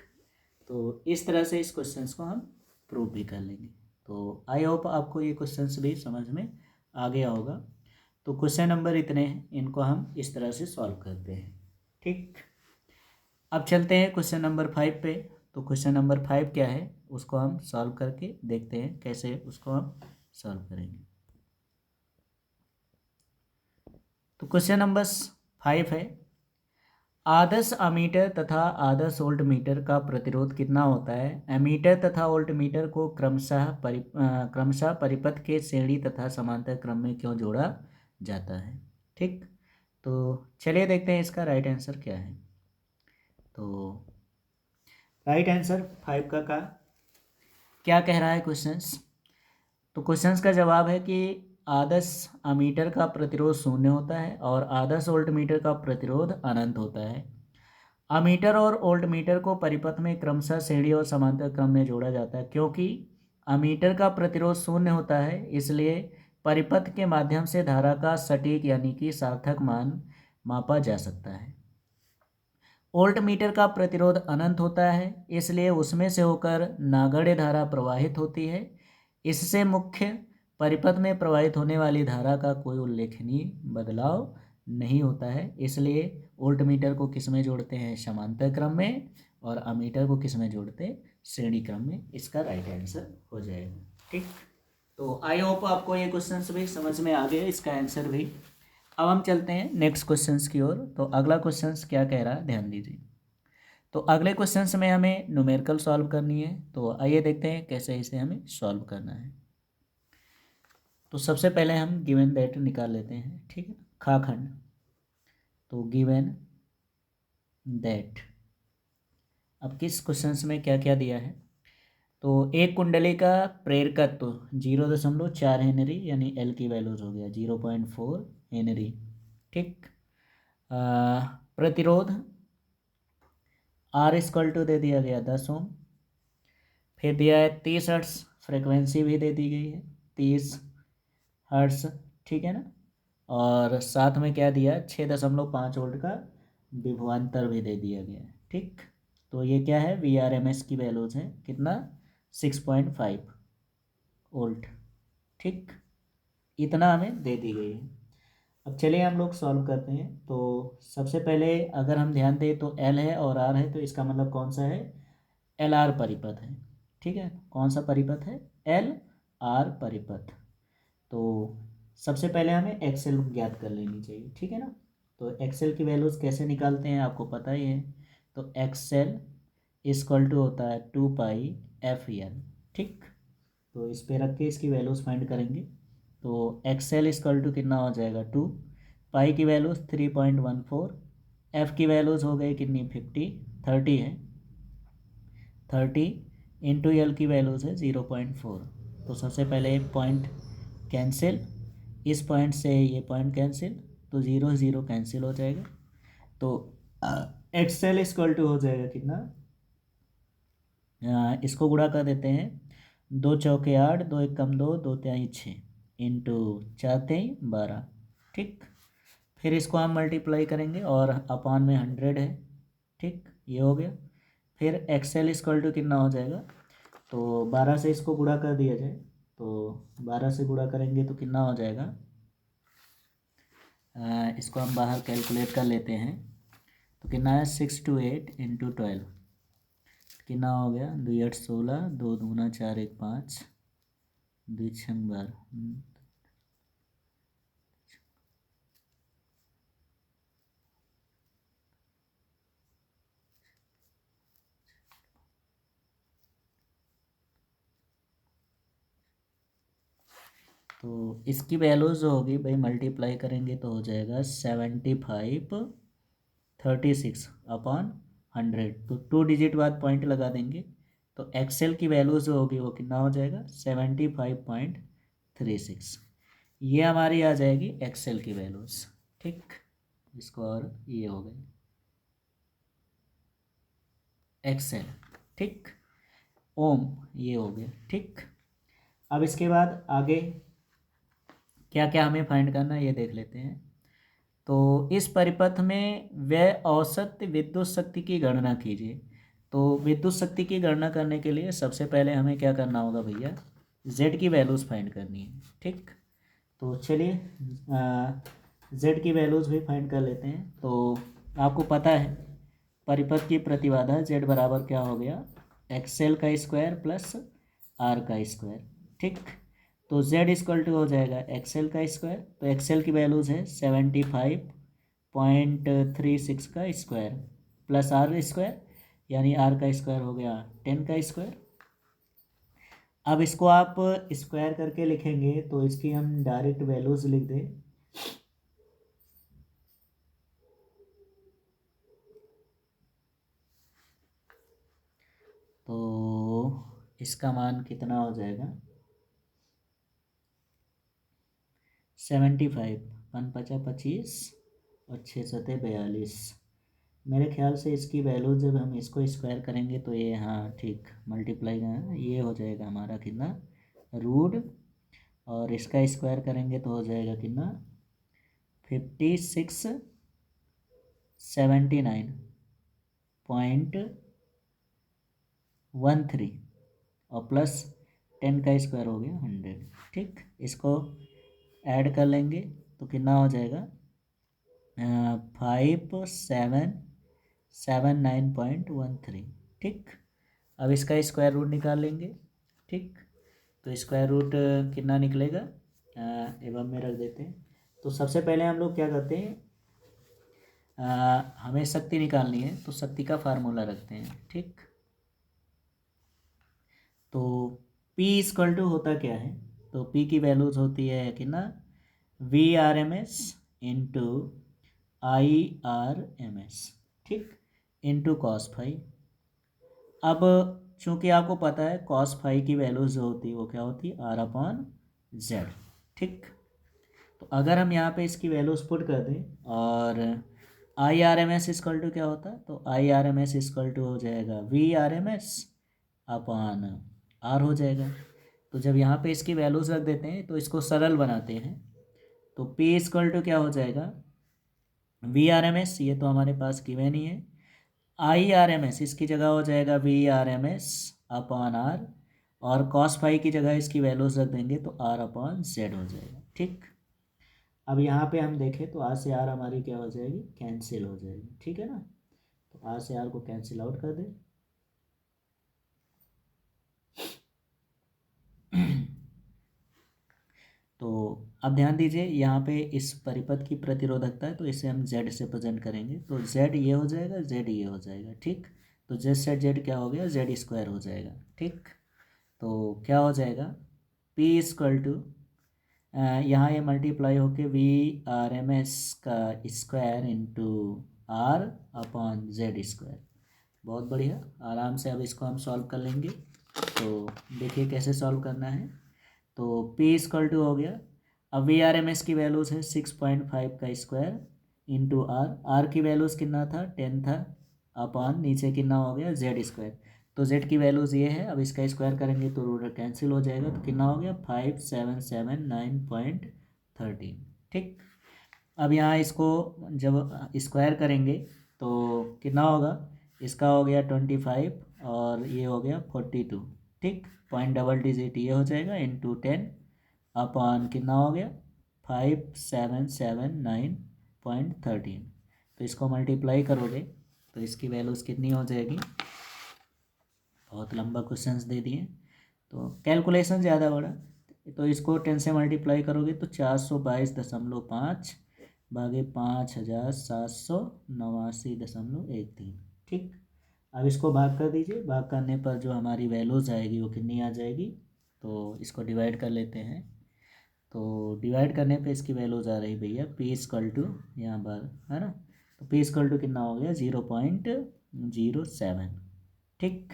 तो इस तरह से इस क्वेश्चंस को हम प्रूव भी कर लेंगे। तो आई होप आपको ये क्वेश्चंस भी समझ में आ गया होगा। तो क्वेश्चन नंबर इतने हैं, इनको हम इस तरह से सॉल्व करते हैं, ठीक। अब चलते हैं क्वेश्चन नंबर 5 पे। तो क्वेश्चन नंबर 5 क्या है, उसको हम सॉल्व करके देखते हैं कैसे उसको हम सॉल्व करेंगे। तो क्वेश्चन नंबर 5 है, आदर्श अमीटर तथा आदर्श वोल्ट मीटर का प्रतिरोध कितना होता है? एमीटर तथा वोल्ट मीटर को क्रमशः परिपथ के श्रेणी तथा समांतर क्रम में क्यों जोड़ा जाता है, ठीक। तो चलिए देखते हैं इसका राइट आंसर क्या है। तो राइट आंसर 5 का क्या कह रहा है क्वेश्चंस? तो क्वेश्चंस का जवाब है कि आदर्श अमीटर का प्रतिरोध 0 होता है और आदर्श वोल्ट मीटर का प्रतिरोध अनंत होता है। अमीटर और वोल्ट मीटर को परिपथ में क्रमशः श्रेणी और समांतर क्रम में जोड़ा जाता है। क्योंकि अमीटर का प्रतिरोध 0 होता है, इसलिए परिपथ के माध्यम से धारा का सटीक यानी कि सार्थक मान मापा जा सकता है। वोल्ट मीटर का प्रतिरोध अनंत होता है, इसलिए उसमें से होकर नागण्य धारा प्रवाहित होती है। इससे मुख्य परिपथ में प्रवाहित होने वाली धारा का कोई उल्लेखनीय बदलाव नहीं होता है। इसलिए वोल्ट मीटर को किस में जोड़ते हैं? समांतर क्रम में, और अमीटर को किस में जोड़ते हैं? श्रेणी क्रम में। इसका राइट आंसर हो जाएगा, ठीक। तो आई होप आपको ये क्वेश्चंस भी समझ में आ गए, इसका आंसर भी। अब हम चलते हैं नेक्स्ट क्वेश्चंस की ओर। तो अगला क्वेश्चंस क्या कह रहा है, ध्यान दीजिए। तो अगले क्वेश्चंस में हमें न्यूमेरिकल सॉल्व करनी है। तो आइए देखते हैं कैसे इसे हमें सॉल्व करना है। तो सबसे पहले हम गिवन दैट निकाल लेते हैं, ठीक है। खाखंड, तो गिवन दैट, अब किस क्वेश्चंस में क्या क्या दिया है। तो एक कुंडली का प्रेरकत्व 0.4 हेनरी, यानी एल की वैल्यूज हो गया 0.4 हेनरी, ठीक। प्रतिरोध R दे दिया गया 10 ओम। फिर दिया है 30 हर्ट्स, फ्रिक्वेंसी भी दे दी गई है 30 हर्ट्स, ठीक है ना। और साथ में क्या दिया है, 6.5 वोल्ट का विभवांतर भी दे दिया गया है, ठीक। तो ये क्या है, VRMS की वैल्यूज है कितना, 6.5 वोल्ट, ठीक। इतना हमें दे दी गई है। अब चलिए हम लोग सॉल्व करते हैं। तो सबसे पहले अगर हम ध्यान दें तो L है और R है, तो इसका मतलब कौन सा है, LR परिपथ है, ठीक है। कौन सा परिपथ है, LR परिपथ। तो सबसे पहले हमें एक्सेल ज्ञात कर लेनी चाहिए, ठीक है ना। तो एक्सेल की वैल्यूज़ कैसे निकालते हैं आपको पता ही है। तो एक्सेल इक्वल टू होता है 2π/F/L, ठीक। तो इस पे रख के इसकी वैल्यूज़ फाइंड करेंगे। तो एक्सेल इक्वल टू कितना हो जाएगा 2, पाई की वैल्यूज़ 3.14, एफ़ की वैल्यूज़ हो गई कितनी 30 है, 30 इंटू एल की वैल्यूज़ है 0.4। तो सबसे पहले पॉइंट कैंसिल, इस पॉइंट से ये पॉइंट कैंसिल, तो 0 कैंसिल हो जाएगा। तो एक्सेल इक्वल टू हो जाएगा कितना, इसको गुणा कर देते हैं, 2 × 4 = 8, 2 × 1 = 2, 2 × 6 इंटू 4 × 12, ठीक। फिर इसको हम मल्टीप्लाई करेंगे और अपान में 100 है, ठीक, ये हो गया। फिर एक्सेल इक्वल टू कितना हो जाएगा, तो 12 से इसको गुणा कर दिया जाए, तो 12 से गुणा करेंगे तो कितना हो जाएगा, इसको हम बाहर कैलकुलेट कर लेते हैं। तो कितना है, 628 इंटू 12, कितना हो गया, 2 8 16, 2 दूना 4 1 5, 2 6 12, तो इसकी वैल्यूज जो होगी भाई मल्टीप्लाई करेंगे तो हो जाएगा 7536/100। तो 2 डिजिट बाद पॉइंट लगा देंगे, तो एक्सेल की वैल्यूज जो होगी वो कितना हो जाएगा 75.36। ये हमारी आ जाएगी एक्सेल की वैल्यूज, ठीक। इसको और ये हो गई एक्सेल, ठीक। ओम ये हो गया, ठीक। अब इसके बाद आगे क्या क्या हमें फाइंड करना है ये देख लेते हैं। तो इस परिपथ में व्यय औसत विद्युत शक्ति की गणना कीजिए। तो विद्युत शक्ति की गणना करने के लिए सबसे पहले हमें क्या करना होगा भैया, जेड की वैल्यूज़ फाइंड करनी है, ठीक। तो चलिए जेड की वैल्यूज़ भी फाइंड कर लेते हैं। तो आपको पता है परिपथ की प्रतिबाधा जेड बराबर क्या हो गया, एक्सएल का स्क्वायर प्लस आर का स्क्वायर, ठीक। तो जेड इक्वल टू हो जाएगा एक्सएल का स्क्वायर, तो एक्सएल की वैल्यूज़ है 75.36 का स्क्वायर प्लस आर स्क्वायर, यानी आर का स्क्वायर हो गया 10 का स्क्वायर। अब इसको आप स्क्वायर करके लिखेंगे तो इसकी हम डायरेक्ट वैल्यूज़ लिख दें। तो इसका मान कितना हो जाएगा 75, 5×5 = 25 और 6×7 = 42। मेरे ख्याल से इसकी वैल्यू जब हम इसको स्क्वायर करेंगे तो ये, हाँ ठीक, मल्टीप्लाई का ये हो जाएगा हमारा कितना रूट, और इसका स्क्वायर करेंगे तो हो जाएगा कितना 5679.13 और प्लस 10 का स्क्वायर हो गया 100, ठीक। इसको ऐड कर लेंगे तो कितना हो जाएगा 5779.13, ठीक। अब इसका स्क्वायर रूट निकाल लेंगे, ठीक। तो स्क्वायर रूट कितना निकलेगा, एवं में रख देते हैं। तो सबसे पहले हम लोग क्या करते हैं, हमें शक्ति निकालनी है तो शक्ति का फार्मूला रखते हैं, ठीक। तो P इक्वल टू होता क्या है, तो P की वैल्यूज होती है कि ना VRMS इंटू IRMS, ठीक, इंटू कॉस फाई। अब चूंकि आपको पता है कॉस फाई की वैल्यूज जो होती है वो क्या होती है R/Z, ठीक। तो अगर हम यहाँ पे इसकी वैल्यूज पुट कर दें और IRMS इक्वल टू क्या होता है, तो IRMS इक्वल टू हो जाएगा VRMS अपॉन R हो जाएगा। तो जब यहाँ पे इसकी वैल्यूज रख देते हैं तो इसको सरल बनाते हैं, तो P इक्वल टू क्या हो जाएगा VRMS, ये तो हमारे पास गिवन ही है, IRMS इसकी जगह हो जाएगा VRMS अपॉन R, और कॉस फाई की जगह इसकी वैल्यूज रख देंगे तो R/Z हो जाएगा, ठीक। अब यहाँ पे हम देखें तो R से R हमारी क्या हो जाएगी, कैंसिल हो जाएगी, ठीक है ना। तो R से R को कैंसिल आउट कर दें। तो अब ध्यान दीजिए यहाँ पे इस परिपथ की प्रतिरोधकता है तो इसे हम Z से प्रेजेंट करेंगे, तो Z ये हो जाएगा, Z ये हो जाएगा, ठीक। तो Z से Z क्या हो गया, Z स्क्वायर हो जाएगा, ठीक। तो क्या हो जाएगा P इक्वल टू, यहाँ ये मल्टीप्लाई होके VRMS का स्क्वायर इंटू R/Z स्क्वायर। बहुत बढ़िया, आराम से अब इसको हम सॉल्व कर लेंगे। तो देखिए कैसे सॉल्व करना है। तो P इक्वल टू हो गया, अब VRMS की वैल्यूज़ है 6.5 का स्क्वायर इंटू R की वैल्यूज़ कितना था 10 था, अपॉन नीचे कितना हो गया Z स्क्वायर। तो Z की वैल्यूज़ ये है, अब इसका स्क्वायर करेंगे तो रूट कैंसिल हो जाएगा, तो कितना हो गया 5779.13, ठीक। अब यहाँ इसको जब स्क्वायर करेंगे तो कितना होगा, इसका हो गया 25 और ये हो गया 42, ठीक। पॉइंट डबल डिजिट ये हो जाएगा इंटू 10 अपॉन कितना हो गया 5779.13। तो इसको मल्टीप्लाई करोगे तो इसकी वैल्यूज़ कितनी हो जाएगी, बहुत लंबा क्वेश्चंस दे दिए तो कैलकुलेशन ज़्यादा बड़ा, तो इसको 10 से मल्टीप्लाई करोगे तो 422.5 भागे 5789.13, ठीक। अब इसको भाग कर दीजिए, भाग करने पर जो हमारी वैल्यूज़ आएगी वो कितनी आ जाएगी, तो इसको डिवाइड कर लेते हैं। तो डिवाइड करने पे इसकी वैल्यूज़ आ रही भैया P इक्वल टू, यहाँ पर है ना, तो P इक्वल टू कितना हो गया 0.07, ठीक।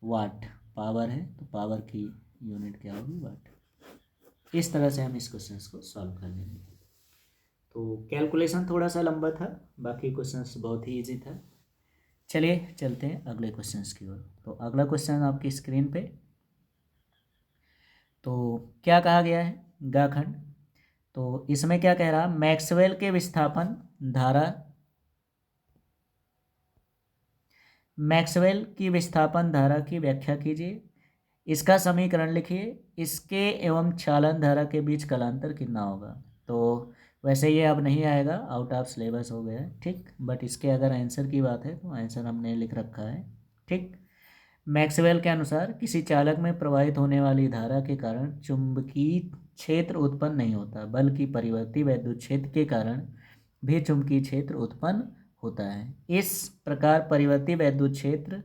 वाट पावर है तो पावर की यूनिट क्या होगी वाट। इस तरह से हम इस क्वेश्चन को सॉल्व कर लेंगे। तो कैलकुलेशन थोड़ा सा लंबा था, बाकी क्वेश्चंस बहुत ही इजी था। चलिए चलते हैं अगले क्वेश्चंस की ओर। तो अगला क्वेश्चन आपकी स्क्रीन पे, तो क्या कहा गया है गाखंड। तो इसमें क्या कह रहा, मैक्सवेल के विस्थापन धारा, मैक्सवेल की विस्थापन धारा की व्याख्या कीजिए, इसका समीकरण लिखिए, इसके एवं चालन धारा के बीच कलांतर कितना होगा। तो वैसे ये अब नहीं आएगा, आउट ऑफ सिलेबस हो गया है, ठीक। बट इसके अगर आंसर की बात है तो आंसर हमने लिख रखा है, ठीक। मैक्सवेल के अनुसार किसी चालक में प्रवाहित होने वाली धारा के कारण चुंबकीय क्षेत्र उत्पन्न नहीं होता, बल्कि परिवर्ती वैद्युत क्षेत्र के कारण भी चुंबकीय क्षेत्र उत्पन्न होता है। इस प्रकार परिवर्ती वैद्युत क्षेत्र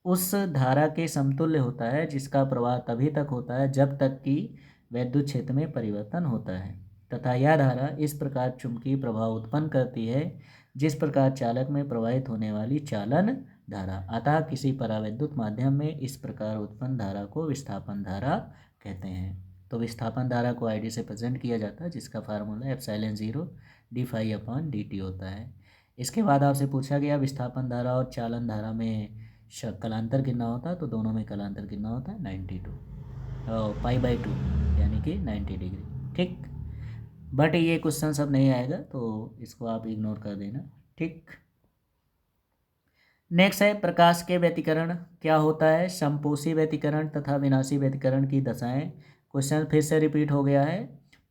उस धारा के समतुल्य होता है जिसका प्रवाह तभी तक होता है जब तक कि वैद्युत क्षेत्र में परिवर्तन होता है, तथा यह धारा इस प्रकार चुंबकीय प्रभाव उत्पन्न करती है जिस प्रकार चालक में प्रवाहित होने वाली चालन धारा। अतः किसी परावैद्युत माध्यम में इस प्रकार उत्पन्न धारा को विस्थापन धारा कहते हैं। तो विस्थापन धारा को ID से प्रेजेंट किया जाता है जिसका फार्मूला ε0 d∅/dt होता है। इसके बाद आपसे पूछा गया विस्थापन धारा और चालन धारा में कलांतर कितना होता है, तो दोनों में कलांतर कितना होता है 92 π/2 यानी कि 90 डिग्री, ठीक। बट ये क्वेश्चन सब नहीं आएगा तो इसको आप इग्नोर कर देना, ठीक। नेक्स्ट है प्रकाश के व्यतिकरण क्या होता है, समपोषी व्यतिकरण तथा विनाशी व्यतिकरण की दशाएं। क्वेश्चन फिर से रिपीट हो गया है,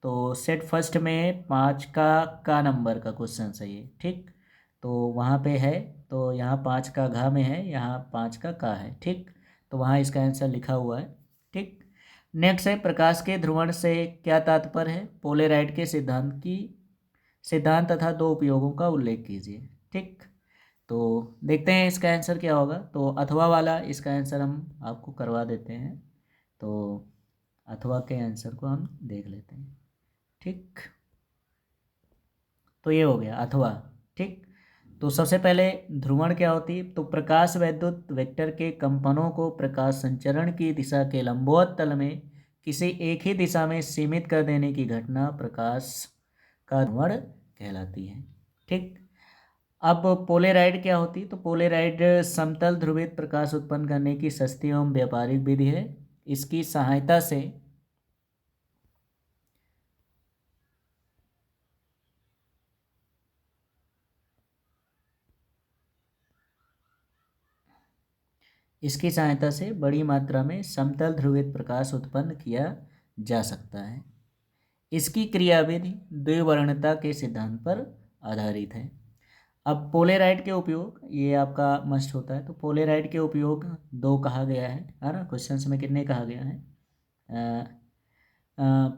तो सेट फर्स्ट में 5 का नंबर का क्वेश्चन सही है, ठीक। तो वहाँ पे है, तो यहाँ 5 का घ में है, यहाँ 5 का है, ठीक। तो वहाँ इसका आंसर लिखा हुआ है, ठीक। नेक्स्ट है प्रकाश के ध्रुवण से क्या तात्पर्य है, पोलेराइड के सिद्धांत तथा दो उपयोगों का उल्लेख कीजिए। ठीक, तो देखते हैं इसका आंसर क्या होगा। तो अथवा वाला इसका आंसर हम आपको करवा देते हैं। तो अथवा के आंसर को हम देख लेते हैं। ठीक, तो ये हो गया अथवा। ठीक, तो सबसे पहले ध्रुवण क्या होती है, तो प्रकाश वैद्युत वेक्टर के कंपनों को प्रकाश संचरण की दिशा के लंबवत तल में किसी एक ही दिशा में सीमित कर देने की घटना प्रकाश का ध्रुवण कहलाती है। ठीक, अब पोलेराइड क्या होती है, तो पोलेराइड समतल ध्रुवित प्रकाश उत्पन्न करने की सस्ती एवं व्यापारिक विधि है। इसकी सहायता से बड़ी मात्रा में समतल ध्रुवित प्रकाश उत्पन्न किया जा सकता है। इसकी क्रियाविधि द्विवर्णता के सिद्धांत पर आधारित है। अब पोलेराइड के उपयोग ये आपका मस्ट होता है। तो पोलेराइड के उपयोग दो कहा गया है ना, क्वेश्चंस में कितने कहा गया है,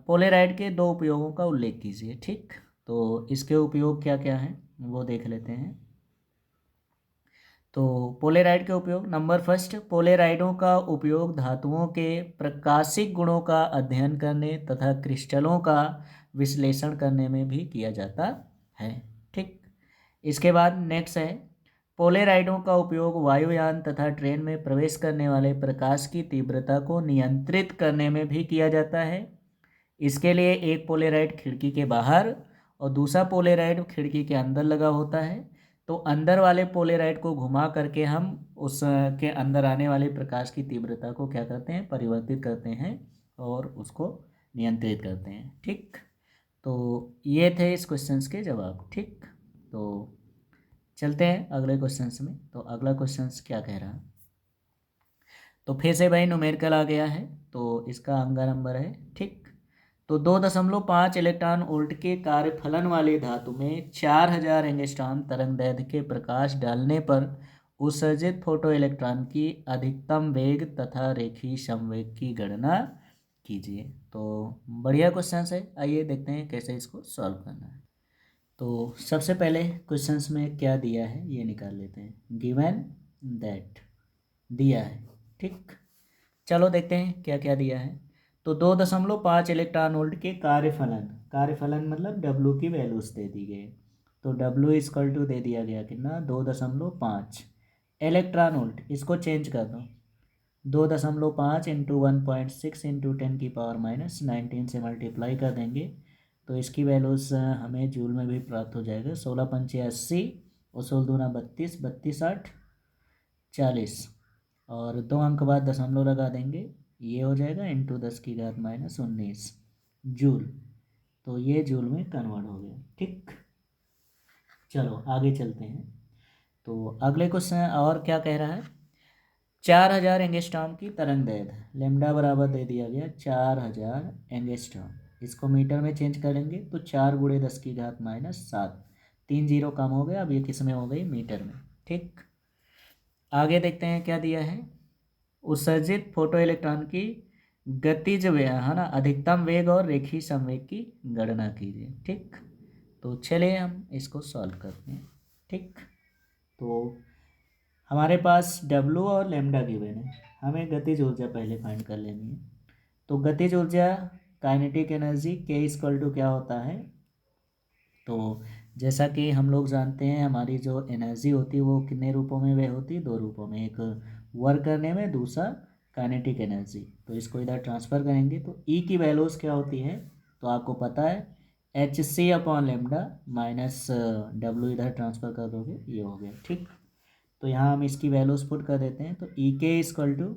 पोलेराइड के दो उपयोगों का उल्लेख कीजिए। ठीक, तो इसके उपयोग क्या क्या हैं वो देख लेते हैं। तो पोलेराइड के उपयोग, नंबर फर्स्ट, पोलेराइडों का उपयोग धातुओं के प्रकाशिक गुणों का अध्ययन करने तथा क्रिस्टलों का विश्लेषण करने में भी किया जाता है। ठीक, इसके बाद नेक्स्ट है, पोलेराइडों का उपयोग वायुयान तथा ट्रेन में प्रवेश करने वाले प्रकाश की तीव्रता को नियंत्रित करने में भी किया जाता है। इसके लिए एक पोलेराइड खिड़की के बाहर और दूसरा पोलेराइड खिड़की के अंदर लगा होता है। तो अंदर वाले पोलेराइड को घुमा करके हम उस के अंदर आने वाले प्रकाश की तीव्रता को क्या करते हैं, परिवर्तित करते हैं और उसको नियंत्रित करते हैं। ठीक, तो ये थे इस क्वेश्चंस के जवाब। ठीक, तो चलते हैं अगले क्वेश्चंस में। तो अगला क्वेश्चंस क्या कह रहा है, तो फिर से भाई न्यूमेरिकल आ गया है। तो इसका अंगा नंबर है। ठीक, तो 2.5 इलेक्ट्रॉन वोल्ट के कार्यफलन वाली धातु में 4000 एंगस्ट्रॉम तरंगदैर्घ्य के प्रकाश डालने पर उत्सर्जित फोटो इलेक्ट्रॉन की अधिकतम वेग तथा रेखीय संवेग की गणना कीजिए। तो बढ़िया क्वेश्चन है, आइए देखते हैं कैसे इसको सॉल्व करना है। तो सबसे पहले क्वेश्चंस में क्या दिया है ये निकाल लेते हैं। गिवन दैट दिया है। ठीक, चलो देखते हैं क्या क्या दिया है। तो 2.5 इलेक्ट्रॉन वोल्ट के कार्यफलन मतलब डब्लू की वैल्यूज दे दी गई। तो डब्लू इक्वल टू दे दिया गया कितना, 2.5 इलेक्ट्रॉन वोल्ट। इसको चेंज कर दो, 2.5 इंटू 1.6 इंटू 10⁻⁻19 से मल्टीप्लाई कर देंगे तो इसकी वैल्यूज हमें जूल में भी प्राप्त हो जाएगा। 16×5 = 80 और 16×2 = 32, 32×8 = 40 और 2 अंक बाद दशमलव लगा देंगे, ये हो जाएगा इंटू 10⁻⁻19 जूल। तो ये जूल में कन्वर्ट हो गया। ठीक, चलो आगे चलते हैं। तो अगले क्वेश्चन और क्या कह रहा है, 4000 एंगस्ट्रॉम की तरंगदैर्घ्य लेमडा बराबर दे दिया गया 4000 एंगस्ट्रॉम। इसको मीटर में चेंज करेंगे तो 4×10⁻⁷, 3 जीरो कम हो गया। अब ये किस में हो गई, मीटर में। ठीक, आगे देखते हैं क्या दिया है, उत्सर्जित फोटो इलेक्ट्रॉन की गतिज वेग है ना, अधिकतम वेग और रेखीय संवेग की गणना कीजिए। ठीक, तो चलिए हम इसको सॉल्व करते हैं। ठीक, तो हमारे पास डब्लू और लेमडा गिवन है, हमें गतिज ऊर्जा पहले फाइंड कर लेनी है। तो गतिज ऊर्जा काइनेटिक एनर्जी के इक्वल टू क्या होता है, तो जैसा कि हम लोग जानते हैं हमारी जो एनर्जी होती है वो कितने रूपों में वे होती है, दो रूपों में, एक वर्क करने में, दूसरा काइनेटिक एनर्जी। तो इसको इधर ट्रांसफ़र करेंगे तो ई की वैल्यूज़ क्या होती है, तो आपको पता है hc/λ माइनस डब्लू इधर ट्रांसफ़र कर दोगे, ये हो गया। ठीक, तो यहाँ हम इसकी वैल्यूज़ पुट कर देते हैं। तो ई के इक्वल टू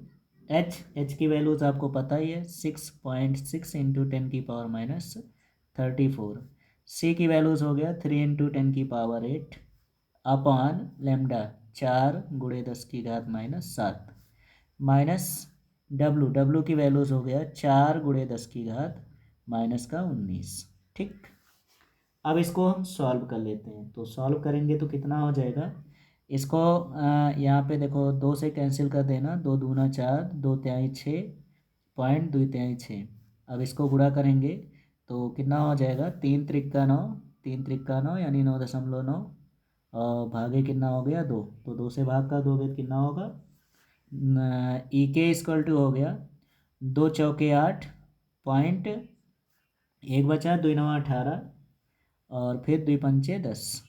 एच की वैल्यूज़ आपको पता ही है 6.6 इंटू 10⁻34। सी की वैल्यूज़ हो गया 3 into 10⁸ upon lambda 4×10⁻⁷ minus W की वैल्यूज़ हो गया 4×10⁻⁻19। ठीक, अब इसको हम सॉल्व कर लेते हैं। तो सॉल्व करेंगे तो कितना हो जाएगा, इसको यहाँ पे देखो 2 से कैंसिल कर देना, 2×2 = 4, 2×3 = 6, 0.236। अब इसको गुणा करेंगे तो कितना हो जाएगा, 3×3 = 9, 3×3 = 9 यानी 9.9, और भागे कितना हो गया 2, तो 2 से भाग कर दोगे तो कितना होगा, ई के इक्वल टू हो गया 2 चौके 8, पॉइंट 1 बचा 2 9 18, और फिर 2 पंचे 10,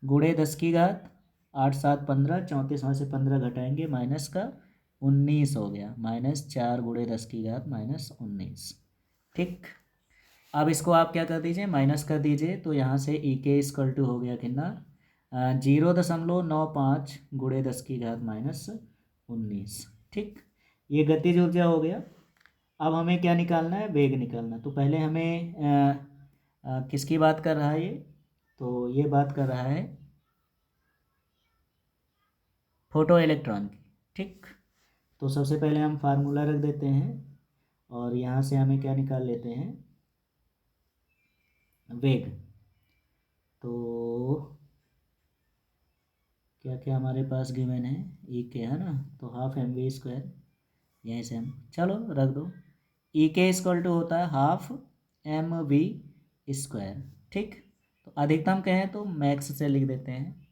गुणे 10 की घात 8 7 15, 34 में से 15 घटाएंगे माइनस का 19 हो गया, -4 गुणे 10 की घात -19। ठीक, अब इसको आप क्या कर दीजिए, माइनस कर दीजिए, तो यहाँ से ई के इक्वल टू हो गया कितना, 0.95 गुणे 10 की घात -19। ठीक, ये गतिज ऊर्जा हो गया। अब हमें क्या निकालना है, वेग निकालना। तो पहले हमें किसकी बात कर रहा है ये, तो ये बात कर रहा है फोटो इलेक्ट्रॉन की। ठीक, तो सबसे पहले हम फार्मूला रख देते हैं और यहाँ से हमें क्या निकाल लेते हैं, वेग। तो क्या क्या हमारे पास गिवन है, ई के है ना, तो ½ mv², यहीं से हम चलो रख दो, ई के इक्वल टू होता है ½ mv²। ठीक, तो अधिकतम कहें तो मैक्स से लिख देते हैं।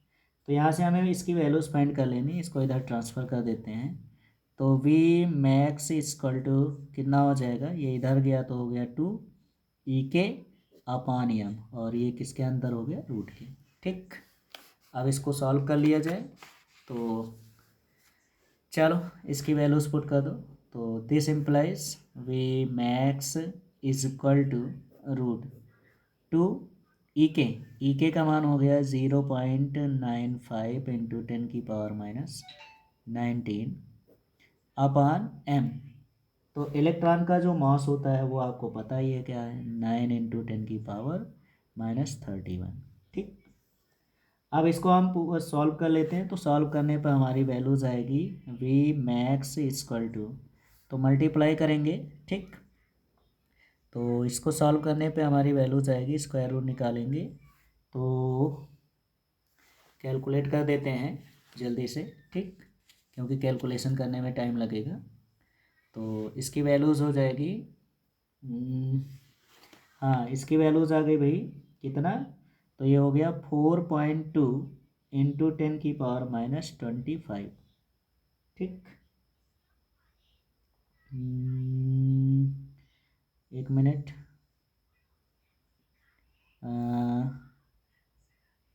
तो यहाँ से हमें इसकी वैल्यूज फाइंड कर लेनी, इसको इधर ट्रांसफ़र कर देते हैं। तो वी मैक्स इक्वल टू कितना हो जाएगा, ये इधर गया तो हो गया 2 E/m, और ये किसके अंदर हो गया, रूट के। ठीक, अब इसको सॉल्व कर लिया जाए। तो चलो इसकी वैल्यूज पुट कर दो। तो this implies V max is equal to √2 E के का मान हो गया 0.95 × 10⁻19 अपान m। तो इलेक्ट्रॉन का जो मास होता है वो आपको पता ही है क्या है, 9 × 10⁻31। ठीक, अब इसको हम सॉल्व कर लेते हैं। तो सॉल्व करने पर हमारी वैल्यूज आएगी वी मैक्स इक्वल टू, तो मल्टीप्लाई करेंगे। ठीक, तो इसको सॉल्व करने पे हमारी वैल्यूज आएगी, स्क्वायर रूट निकालेंगे तो कैलकुलेट कर देते हैं जल्दी से। ठीक, क्योंकि कैलकुलेशन करने में टाइम लगेगा। तो इसकी वैल्यूज़ हो जाएगी, हाँ इसकी वैल्यूज़ आ गई भाई कितना, तो ये हो गया 4.2 × 10⁻25। ठीक, एक मिनट,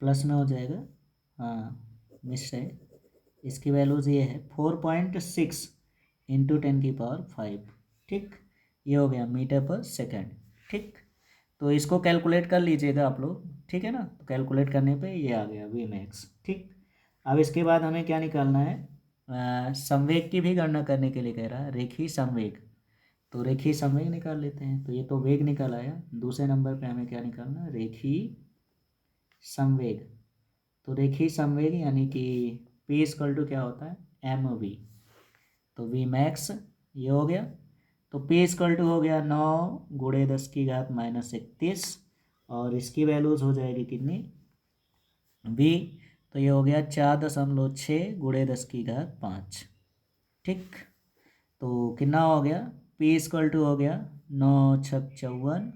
प्लस में हो जाएगा, हाँ मिस है। इसकी वैल्यूज़ ये है 4.6 × 10⁵। ठीक, ये हो गया मीटर/सेकंड। ठीक, तो इसको कैलकुलेट कर लीजिएगा आप लोग। ठीक है ना, तो कैलकुलेट करने पे ये आ गया वी मैक्स। ठीक, अब इसके बाद हमें क्या निकालना है, संवेग की भी गणना करने के लिए कह रहा है, रेखीय संवेग। तो रेखीय संवेग निकाल लेते हैं। तो ये तो वेग निकल आया, दूसरे नंबर पे हमें क्या निकालना है, रेखीय संवेग। तो रेखीय संवेग यानी कि P = क्या होता है, mv। तो वी मैक्स ये हो गया। तो P = हो गया 9 गुणे 10 की घात -31, और इसकी वैल्यूज़ हो जाएगी कितनी, v, तो ये हो गया 4.6 गुणे 10 की घात 5। ठीक, तो कितना हो गया, P = हो गया 9 छक 54,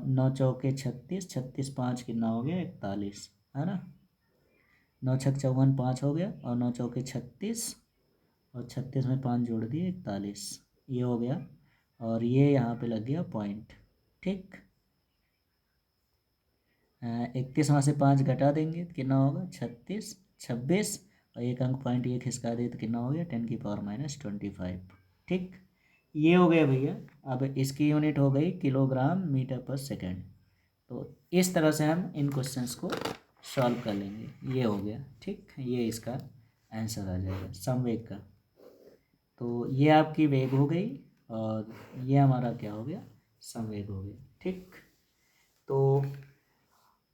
9 चौके 36, 36 5 कितना हो गया 41, है ना, 9 छक 54 5 हो गया, और 9 चौके 36, और 36 में 5 जोड़ दिए 41, ये हो गया, और ये यहाँ पे लग गया पॉइंट। ठीक, 31 में से 5 घटा देंगे तो कितना होगा 36, 26, और एक अंक पॉइंट ये खिसका दे तो कितना हो गया 10⁻25। ठीक, ये हो गया भैया। अब इसकी यूनिट हो गई kg/m/s। तो इस तरह से हम इन क्वेश्चंस को सॉल्व कर लेंगे। ये हो गया। ठीक, ये इसका आंसर आ जाएगा संवेग का। तो ये आपकी वेग हो गई, और ये हमारा क्या हो गया, संवेग हो गया। ठीक, तो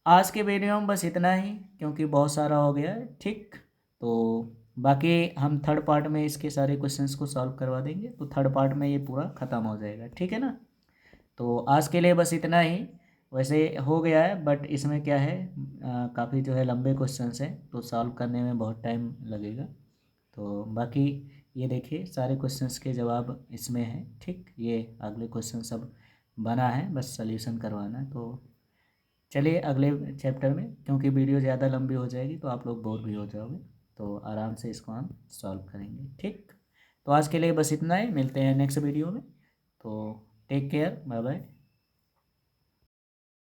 आज के वीडियो में बस इतना ही, क्योंकि बहुत सारा हो गया है। ठीक, तो बाकी हम थर्ड पार्ट में इसके सारे क्वेश्चंस को सॉल्व करवा देंगे। तो थर्ड पार्ट में ये पूरा ख़त्म हो जाएगा। ठीक है ना, तो आज के लिए बस इतना ही। वैसे हो गया है, बट इसमें क्या है, काफ़ी जो है लंबे क्वेश्चंस हैं, तो सॉल्व करने में बहुत टाइम लगेगा। तो बाकी ये देखिए सारे क्वेश्चंस के जवाब इसमें हैं। ठीक, ये अगले क्वेश्चन सब बना है, बस सॉल्यूशन करवाना है। तो चलिए अगले चैप्टर में, क्योंकि वीडियो ज़्यादा लंबी हो जाएगी तो आप लोग बोर भी हो जाओगे, तो आराम से इसको हम सॉल्व करेंगे। ठीक, तो आज के लिए बस इतना ही, मिलते हैं नेक्स्ट वीडियो में। तो टेक केयर, बाय बाय।